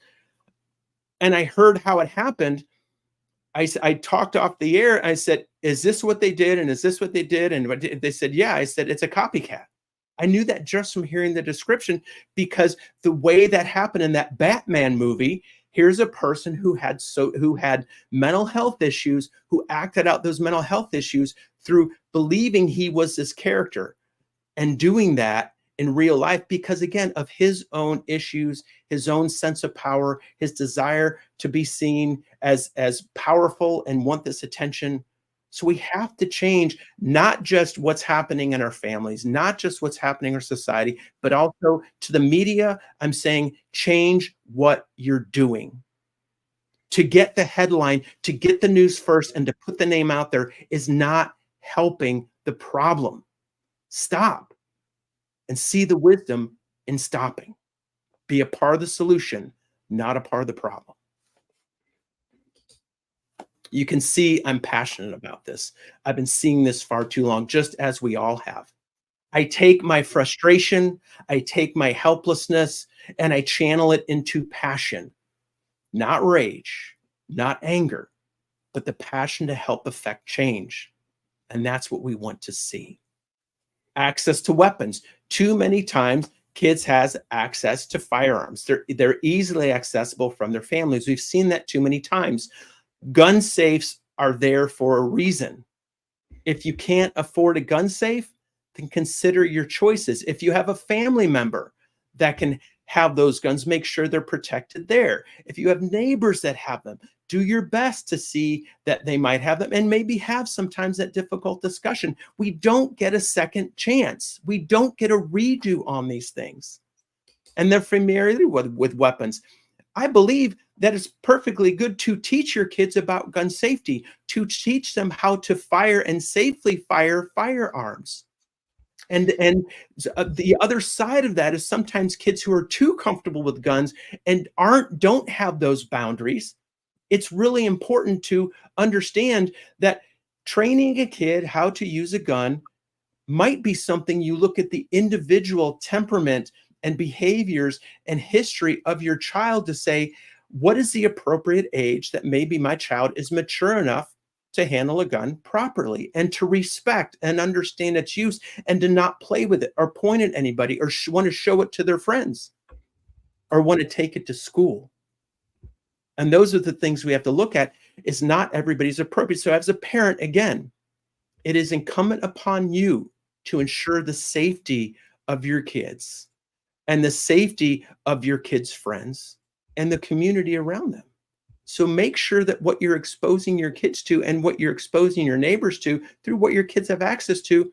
and I heard how it happened, I talked off the air. I said, is this what they did? And is this what they did? And they said, yeah. I said, it's a copycat. I knew that just from hearing the description, because the way that happened in that Batman movie, here's a person who had mental health issues, who acted out those mental health issues through believing he was this character and doing that in real life because, again, of his own issues, his own sense of power, his desire to be seen as powerful and want this attention. So we have to change not just what's happening in our families, not just what's happening in our society, but also to the media. I'm saying change what you're doing. To get the headline, to get the news first, and to put the name out there is not helping the problem. Stop and see the wisdom in stopping. Be a part of the solution, not a part of the problem. You can see I'm passionate about this. I've been seeing this far too long, just as we all have. I take my frustration, I take my helplessness, and I channel it into passion, not rage, not anger, but the passion to help affect change. And that's what we want to see. Access to weapons. Too many times, kids has access to firearms. They're easily accessible from their families. We've seen that too many times. Gun safes are there for a reason. If you can't afford a gun safe, then consider your choices. If you have a family member that can have those guns, make sure they're protected there. If you have neighbors that have them, do your best to see that they might have them and maybe have sometimes that difficult discussion. We don't get a second chance. We don't get a redo on these things. And their familiarity with weapons. I believe that it's perfectly good to teach your kids about gun safety, to teach them how to fire and safely fire firearms. And the other side of that is sometimes kids who are too comfortable with guns and don't have those boundaries. It's really important to understand that training a kid how to use a gun might be something you look at the individual temperament and behaviors and history of your child to say, what is the appropriate age that maybe my child is mature enough to handle a gun properly and to respect and understand its use and to not play with it or point at anybody or want to show it to their friends or want to take it to school. And those are the things we have to look at. Is not everybody's appropriate. So as a parent, again, it is incumbent upon you to ensure the safety of your kids and the safety of your kids' friends and the community around them. So make sure that what you're exposing your kids to and what you're exposing your neighbors to through what your kids have access to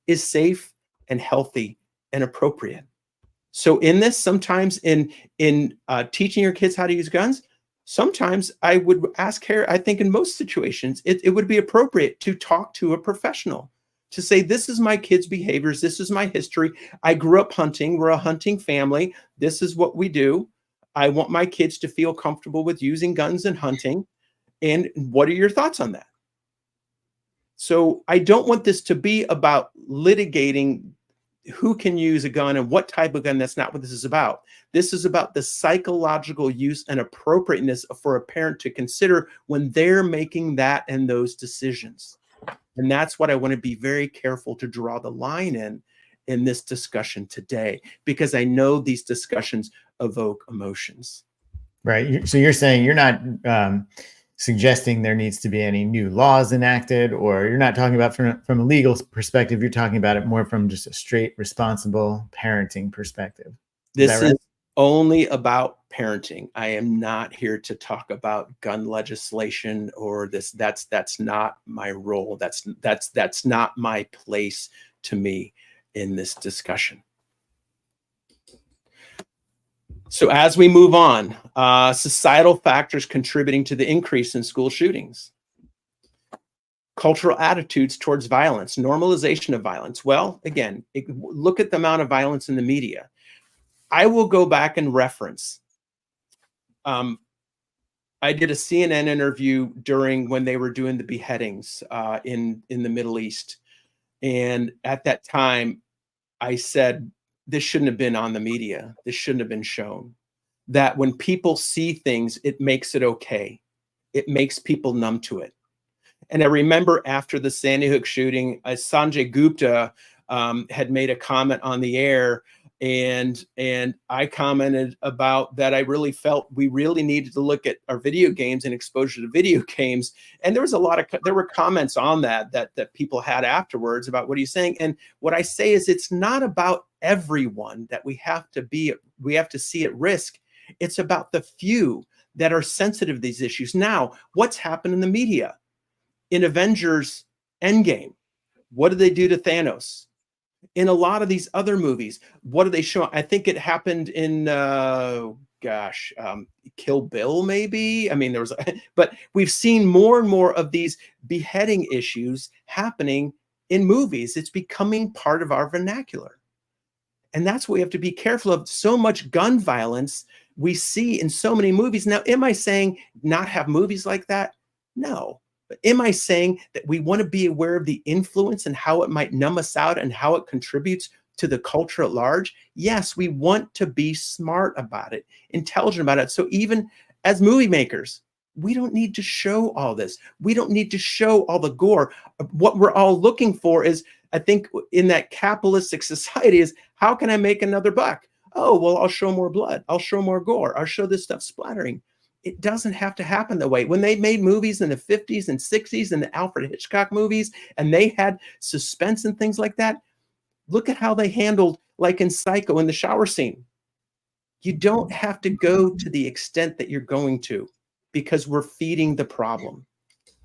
is safe and healthy and appropriate. So in this, sometimes in teaching your kids how to use guns, sometimes I would ask her, I think in most situations, it would be appropriate to talk to a professional to say, this is my kids' behaviors. This is my history. I grew up hunting. We're a hunting family. This is what we do. I want my kids to feel comfortable with using guns and hunting. And what are your thoughts on that? So I don't want this to be about litigating who can use a gun and what type of gun. That's not what this is about. This is about the psychological use and appropriateness for a parent to consider when they're making that and those decisions. And that's what I want to be very careful to draw the line in this discussion today, because I know these discussions evoke emotions. Right. So you're saying you're not suggesting there needs to be any new laws enacted, or you're not talking about from a legal perspective. You're talking about it more from just a straight, responsible parenting perspective. This is only about parenting. I am not here to talk about gun legislation or this. That's not my role. That's not my place to me in this discussion. So as we move on, societal factors contributing to the increase in school shootings. Cultural attitudes towards violence, normalization of violence. Well, again, look at the amount of violence in the media. I will go back and reference. I did a CNN interview during when they were doing the beheadings in the Middle East. And at that time, I said, this shouldn't have been on the media. This shouldn't have been shown. That when people see things, it makes it okay. It makes people numb to it. And I remember after the Sandy Hook shooting, Sanjay Gupta had made a comment on the air, and I commented about that. I really felt we really needed to look at our video games and exposure to video games. And there was there were comments on that people had afterwards about what are you saying? And what I say is it's not about everyone that we have to see at risk. It's about the few that are sensitive to these issues. Now, what's happened in the media? In Avengers Endgame, what did they do to Thanos? In a lot of these other movies, what do they show? I think it happened in, Kill Bill, maybe? I mean, but we've seen more and more of these beheading issues happening in movies. It's becoming part of our vernacular. And that's what we have to be careful of. So much gun violence we see in so many movies. Now, am I saying not have movies like that? No. But am I saying that we want to be aware of the influence and how it might numb us out and how it contributes to the culture at large? Yes, we want to be smart about it, intelligent about it. So even as movie makers, we don't need to show all this. We don't need to show all the gore. What we're all looking for is, I think in that capitalistic society, is how can I make another buck? Oh, well, I'll show more blood. I'll show more gore. I'll show this stuff splattering. It doesn't have to happen that way. When they made movies in the 50s and 60s and the Alfred Hitchcock movies, and they had suspense and things like that, look at how they handled, like in Psycho, in the shower scene. You don't have to go to the extent that you're going to, because we're feeding the problem.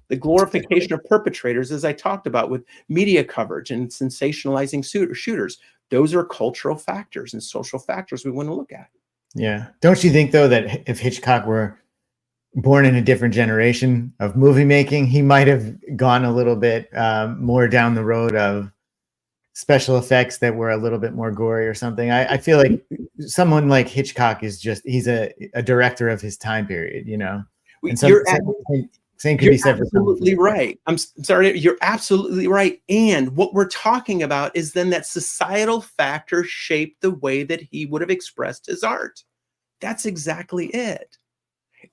The glorification of perpetrators, as I talked about with media coverage and sensationalizing shooters, those are cultural factors and social factors we want to look at. Yeah. Don't you think, though, that if Hitchcock were born in a different generation of movie making, he might have gone a little bit more down the road of special effects that were a little bit more gory or something. I feel like someone like Hitchcock is just, he's a director of his time period, you know, and You're same could You're be said for someone. absolutely right. I'm sorry. You're absolutely right. And what we're talking about is then that societal factor shaped the way that he would have expressed his art. That's exactly it.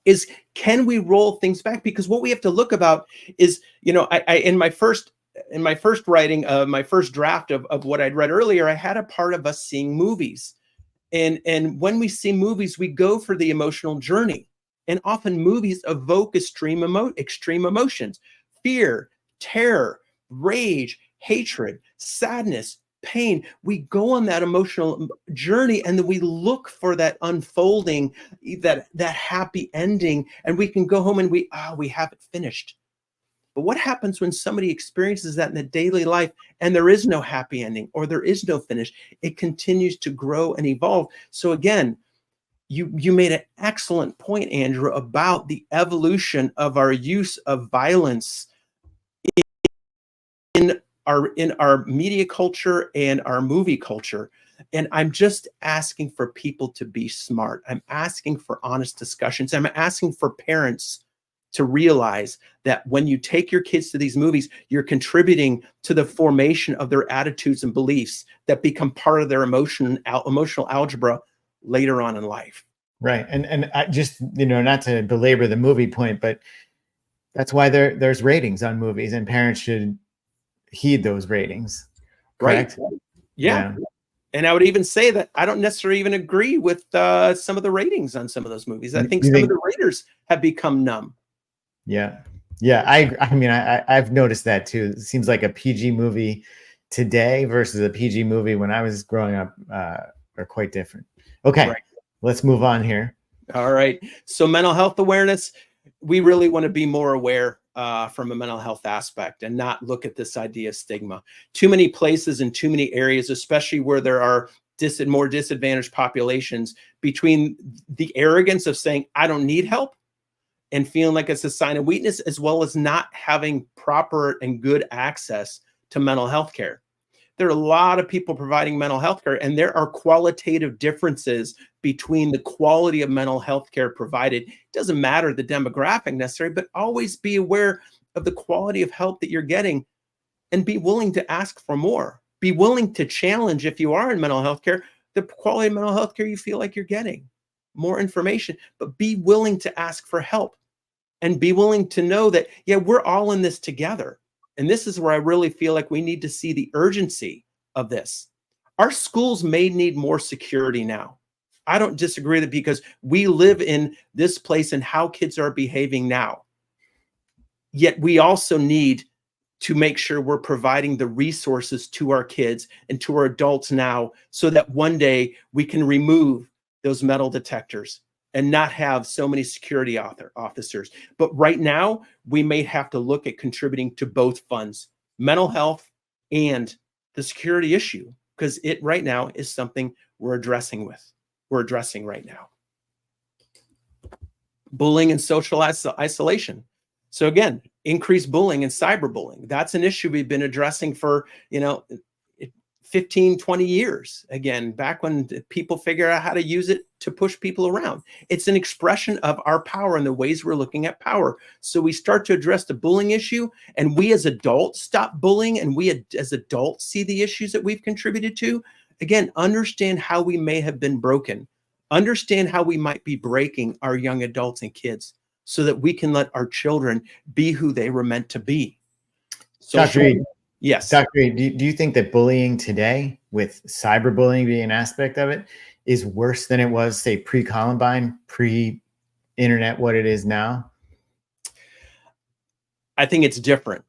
Is can we roll things back? Because what we have to look about is, you know, I in my first writing, my first draft of what I'd read earlier, I had a part of us seeing movies. And when we see movies, we go for the emotional journey. And often movies evoke extreme emotions, fear, terror, rage, hatred, sadness, pain. We go on that emotional journey, and then we look for that unfolding, that happy ending, and we can go home and we have it finished. But what happens when somebody experiences that in the daily life and there is no happy ending or there is no finish? It continues to grow and evolve. So again, you made an excellent point, Andrew, about the evolution of our use of violence in our media culture and our movie culture. And I'm just asking for people to be smart. I'm asking for honest discussions. I'm asking for parents to realize that when you take your kids to these movies, you're contributing to the formation of their attitudes and beliefs that become part of their emotional algebra later on in life. Right. And I just, you know, not to belabor the movie point, but that's why there's ratings on movies, and parents should heed those ratings. Correct? Right. Yeah. And I would even say that I don't necessarily even agree with some of the ratings on some of those movies. I think some of the raters have become numb. Yeah. Yeah. I mean, I've noticed that too. It seems like a PG movie today versus a PG movie when I was growing up are quite different. Okay. Right. Let's move on here. All right. So mental health awareness, we really want to be more aware from a mental health aspect and not look at this idea of stigma. Too many places and too many areas, especially where there are more disadvantaged populations, between the arrogance of saying, I don't need help, and feeling like it's a sign of weakness, as well as not having proper and good access to mental health care. There are a lot of people providing mental health care, and there are qualitative differences between the quality of mental health care provided. It doesn't matter the demographic necessarily, but always be aware of the quality of help that you're getting and be willing to ask for more. Be willing to challenge, if you are in mental health care, the quality of mental health care you feel like you're getting. More information, but be willing to ask for help and be willing to know that, yeah, we're all in this together. And this is where I really feel like we need to see the urgency of this. Our schools may need more security now. I don't disagree with it, because we live in this place and how kids are behaving now. Yet we also need to make sure we're providing the resources to our kids and to our adults now, so that one day we can remove those metal detectors and not have so many security officers. But right now, we may have to look at contributing to both funds, mental health and the security issue, because it right now is something we're addressing right now. Bullying and social isolation. So again, increased bullying and cyberbullying. That's an issue we've been addressing for, 15, 20 years. Again, back when people figure out how to use it to push people around. It's an expression of our power and the ways we're looking at power. So we start to address the bullying issue, and we as adults stop bullying, and we as adults see the issues that we've contributed to. Again, understand how we may have been broken. Understand how we might be breaking our young adults and kids, so that we can let our children be who they were meant to be. Dr. E, yes. Dr. E, do you think that bullying today, with cyberbullying being an aspect of it, is worse than it was, say, pre-Columbine, pre-internet, what it is now? I think it's different.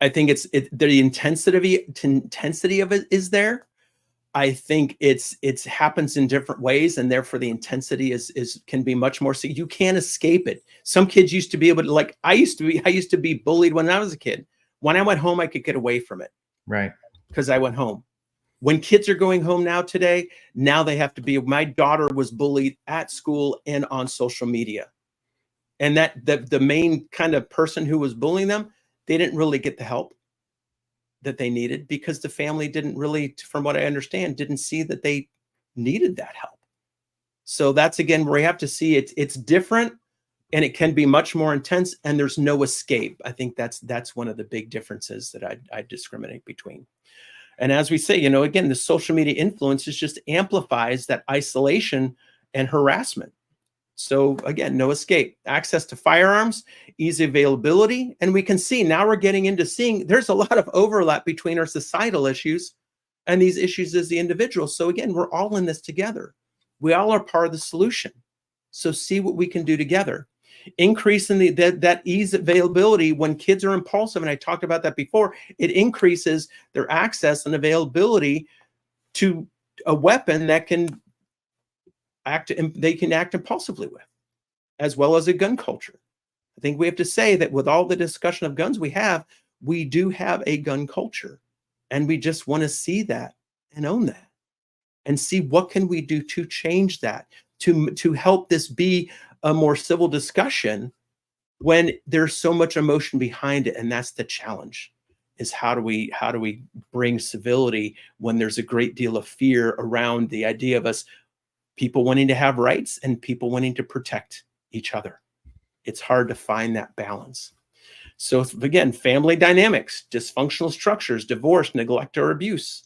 I think the intensity of it is there. I think it's happens in different ways, and therefore the intensity can be much more. So you can't escape it. Some kids used to be able to, like I used to be bullied when I was a kid. When I went home, I could get away from it. Right. Because I went home. When kids are going home now today, now they have to be. My daughter was bullied at school and on social media. And that the main kind of person who was bullying them, they didn't really get the help that they needed because the family didn't really, from what I understand, didn't see that they needed that help. So that's again where we have to see it's different, and it can be much more intense, and there's no escape. I think that's one of the big differences that I discriminate between. And as we say, again, the social media influences just amplifies that isolation and harassment. So again, no escape. Access to firearms, easy availability, and we can see now we're getting into seeing there's a lot of overlap between our societal issues and these issues as the individual. So again, we're all in this together. We all are part of the solution. So see what we can do together. Increase in that ease availability when kids are impulsive, and I talked about that before, it increases their access and availability to a weapon that they can act impulsively with, as well as a gun culture. I think we have to say that with all the discussion of guns we do have a gun culture, and we just want to see that and own that and see what can we do to change that, to help this be a more civil discussion when there's so much emotion behind it. And that's the challenge, is how do we bring civility when there's a great deal of fear around the idea of us people wanting to have rights and people wanting to protect each other. It's hard to find that balance. So again, family dynamics, dysfunctional structures, divorce, neglect, or abuse,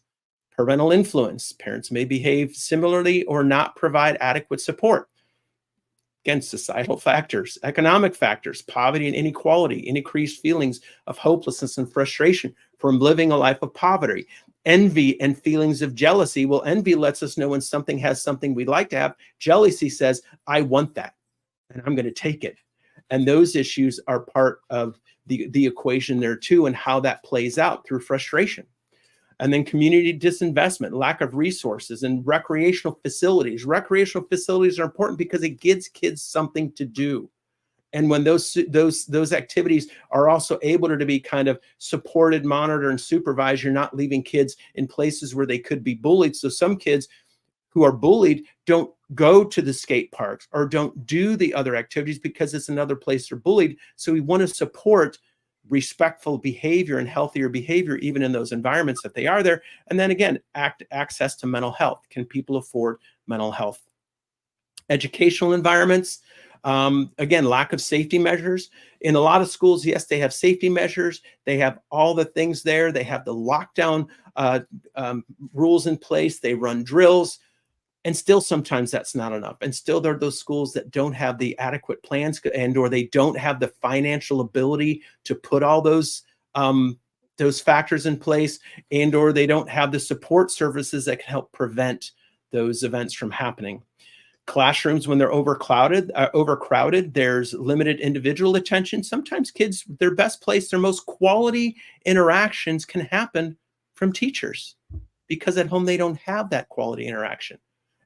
parental influence. Parents may behave similarly or not provide adequate support. Again, societal factors, economic factors, poverty and inequality, increased feelings of hopelessness and frustration from living a life of poverty. Envy and feelings of jealousy. Well, envy lets us know when something has something we'd like to have. Jealousy says, I want that, and I'm going to take it. And those issues are part of the equation there too, and how that plays out through frustration. And then community disinvestment, lack of resources, and recreational facilities. Recreational facilities are important because it gives kids something to do. And when those activities are also able to be kind of supported, monitored, and supervised, you're not leaving kids in places where they could be bullied. So some kids who are bullied don't go to the skate parks or don't do the other activities because it's another place they're bullied. So we want to support respectful behavior and healthier behavior, even in those environments that they are there. And then again, access to mental health. Can people afford mental health? Educational environments, again, lack of safety measures. In a lot of schools, yes, they have safety measures. They have all the things there. They have the lockdown rules in place. They run drills. And still, sometimes that's not enough. And still, there are those schools that don't have the adequate plans or they don't have the financial ability to put all those factors in place, or they don't have the support services that can help prevent those events from happening. Classrooms, when they're overcrowded, there's limited individual attention. Sometimes kids, their best place, their most quality interactions can happen from teachers, because at home they don't have that quality interaction.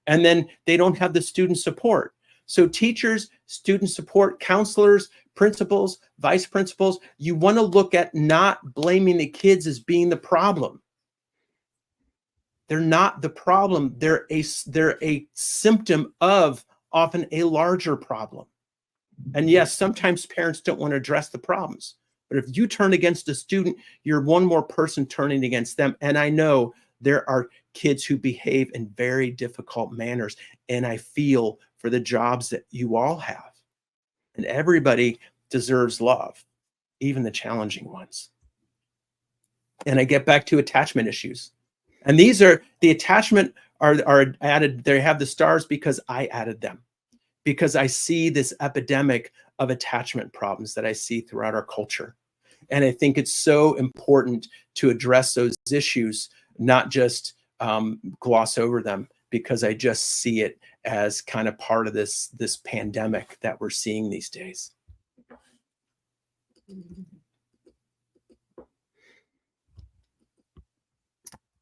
And then they don't have the student support. So teachers, student support, counselors, principals, vice principals, you want to look at not blaming the kids as being the problem. They're not the problem. They're a symptom of often a larger problem. And yes, sometimes parents don't want to address the problems. But if you turn against a student, you're one more person turning against them. And I know there are kids who behave in very difficult manners. And I feel for the jobs that you all have. And everybody deserves love, even the challenging ones. And I get back to attachment issues. And these are the attachment are added. They have the stars because I added them, because I see this epidemic of attachment problems that I see throughout our culture. And I think it's so important to address those issues, not just gloss over them, because I just see it as kind of part of this pandemic that we're seeing these days.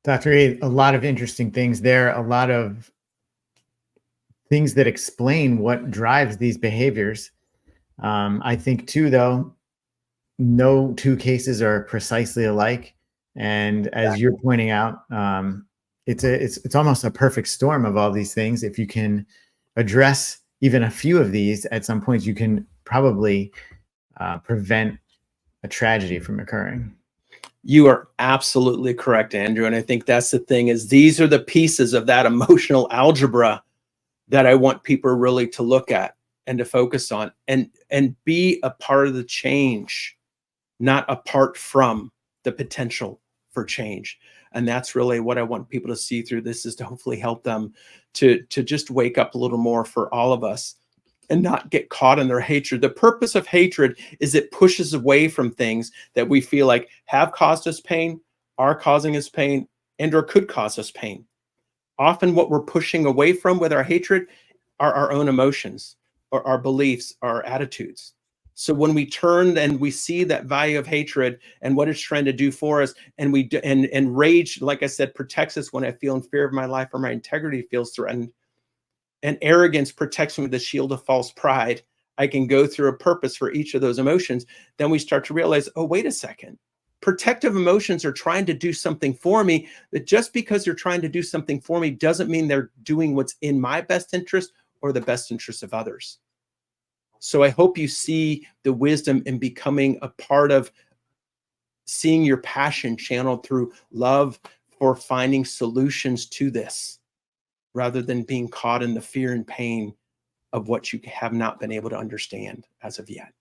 Dr. A, a lot of interesting things there, a lot of things that explain what drives these behaviors. I think too, though, no two cases are precisely alike. And as you're pointing out, it's almost a perfect storm of all these things. If you can address even a few of these, at some point you can probably prevent a tragedy from occurring. You are absolutely correct, Andrew. And I think that's the thing, is these are the pieces of that emotional algebra that I want people really to look at and to focus on, and be a part of the change, not apart from the potential for change. And that's really what I want people to see through this, is to hopefully help them to just wake up a little more for all of us and not get caught in their hatred. The purpose of hatred is it pushes away from things that we feel like have caused us pain, are causing us pain, and or could cause us pain. Often what we're pushing away from with our hatred are our own emotions, or our beliefs, our attitudes. So when we turn and we see that value of hatred and what it's trying to do for us, and we do, and rage, like I said, protects us when I feel in fear of my life or my integrity feels threatened, and arrogance protects me with the shield of false pride. I can go through a purpose for each of those emotions. Then we start to realize, oh, wait a second. Protective emotions are trying to do something for me, but just because they're trying to do something for me doesn't mean they're doing what's in my best interest or the best interest of others. So I hope you see the wisdom in becoming a part of seeing your passion channeled through love for finding solutions to this, rather than being caught in the fear and pain of what you have not been able to understand as of yet.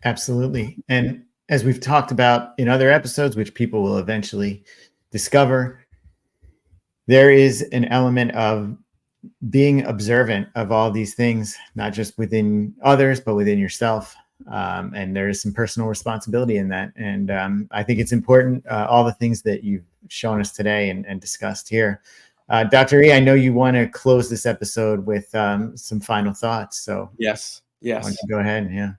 Absolutely. And as we've talked about in other episodes, which people will eventually discover, there is an element of being observant of all these things, not just within others, but within yourself. And there is some personal responsibility in that. And I think it's important, all the things that you've shown us today and discussed here. Dr. E, I know you want to close this episode with some final thoughts. So yes. why don't you go ahead? Yeah.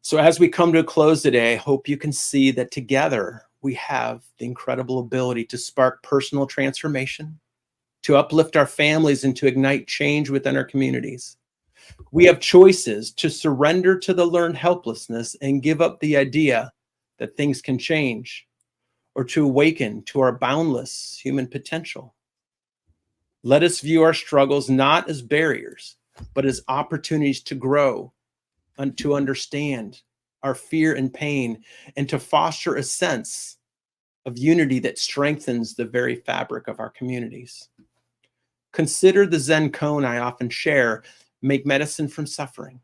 So as we come to a close today, I hope you can see that together we have the incredible ability to spark personal transformation, to uplift our families, and to ignite change within our communities. We have choices to surrender to the learned helplessness and give up the idea that things can change, or to awaken to our boundless human potential. Let us view our struggles not as barriers, but as opportunities to grow and to understand our fear and pain, and to foster a sense of unity that strengthens the very fabric of our communities. Consider the Zen koan I often share, make medicine from suffering.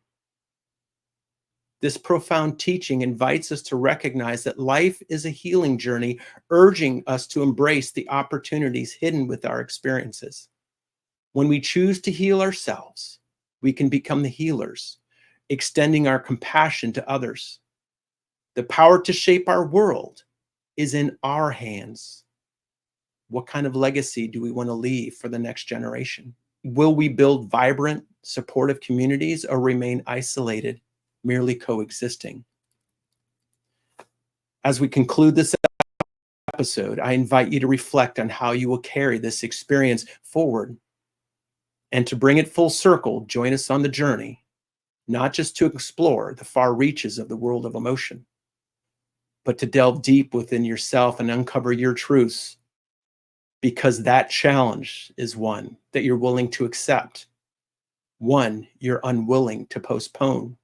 This profound teaching invites us to recognize that life is a healing journey, urging us to embrace the opportunities hidden with our experiences. When we choose to heal ourselves, we can become the healers, extending our compassion to others. The power to shape our world is in our hands. What kind of legacy do we want to leave for the next generation? Will we build vibrant, supportive communities, or remain isolated, merely coexisting? As we conclude this episode, I invite you to reflect on how you will carry this experience forward. And to bring it full circle, join us on the journey, not just to explore the far reaches of the world of emotion, but to delve deep within yourself and uncover your truths, because that challenge is one that you're willing to accept, one you're unwilling to postpone.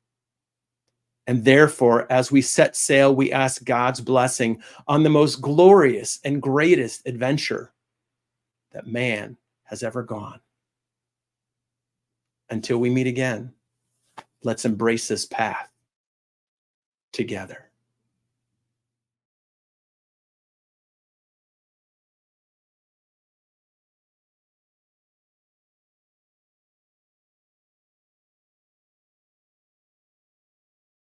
And therefore, as we set sail, we ask God's blessing on the most glorious and greatest adventure that man has ever gone. Until we meet again, let's embrace this path together.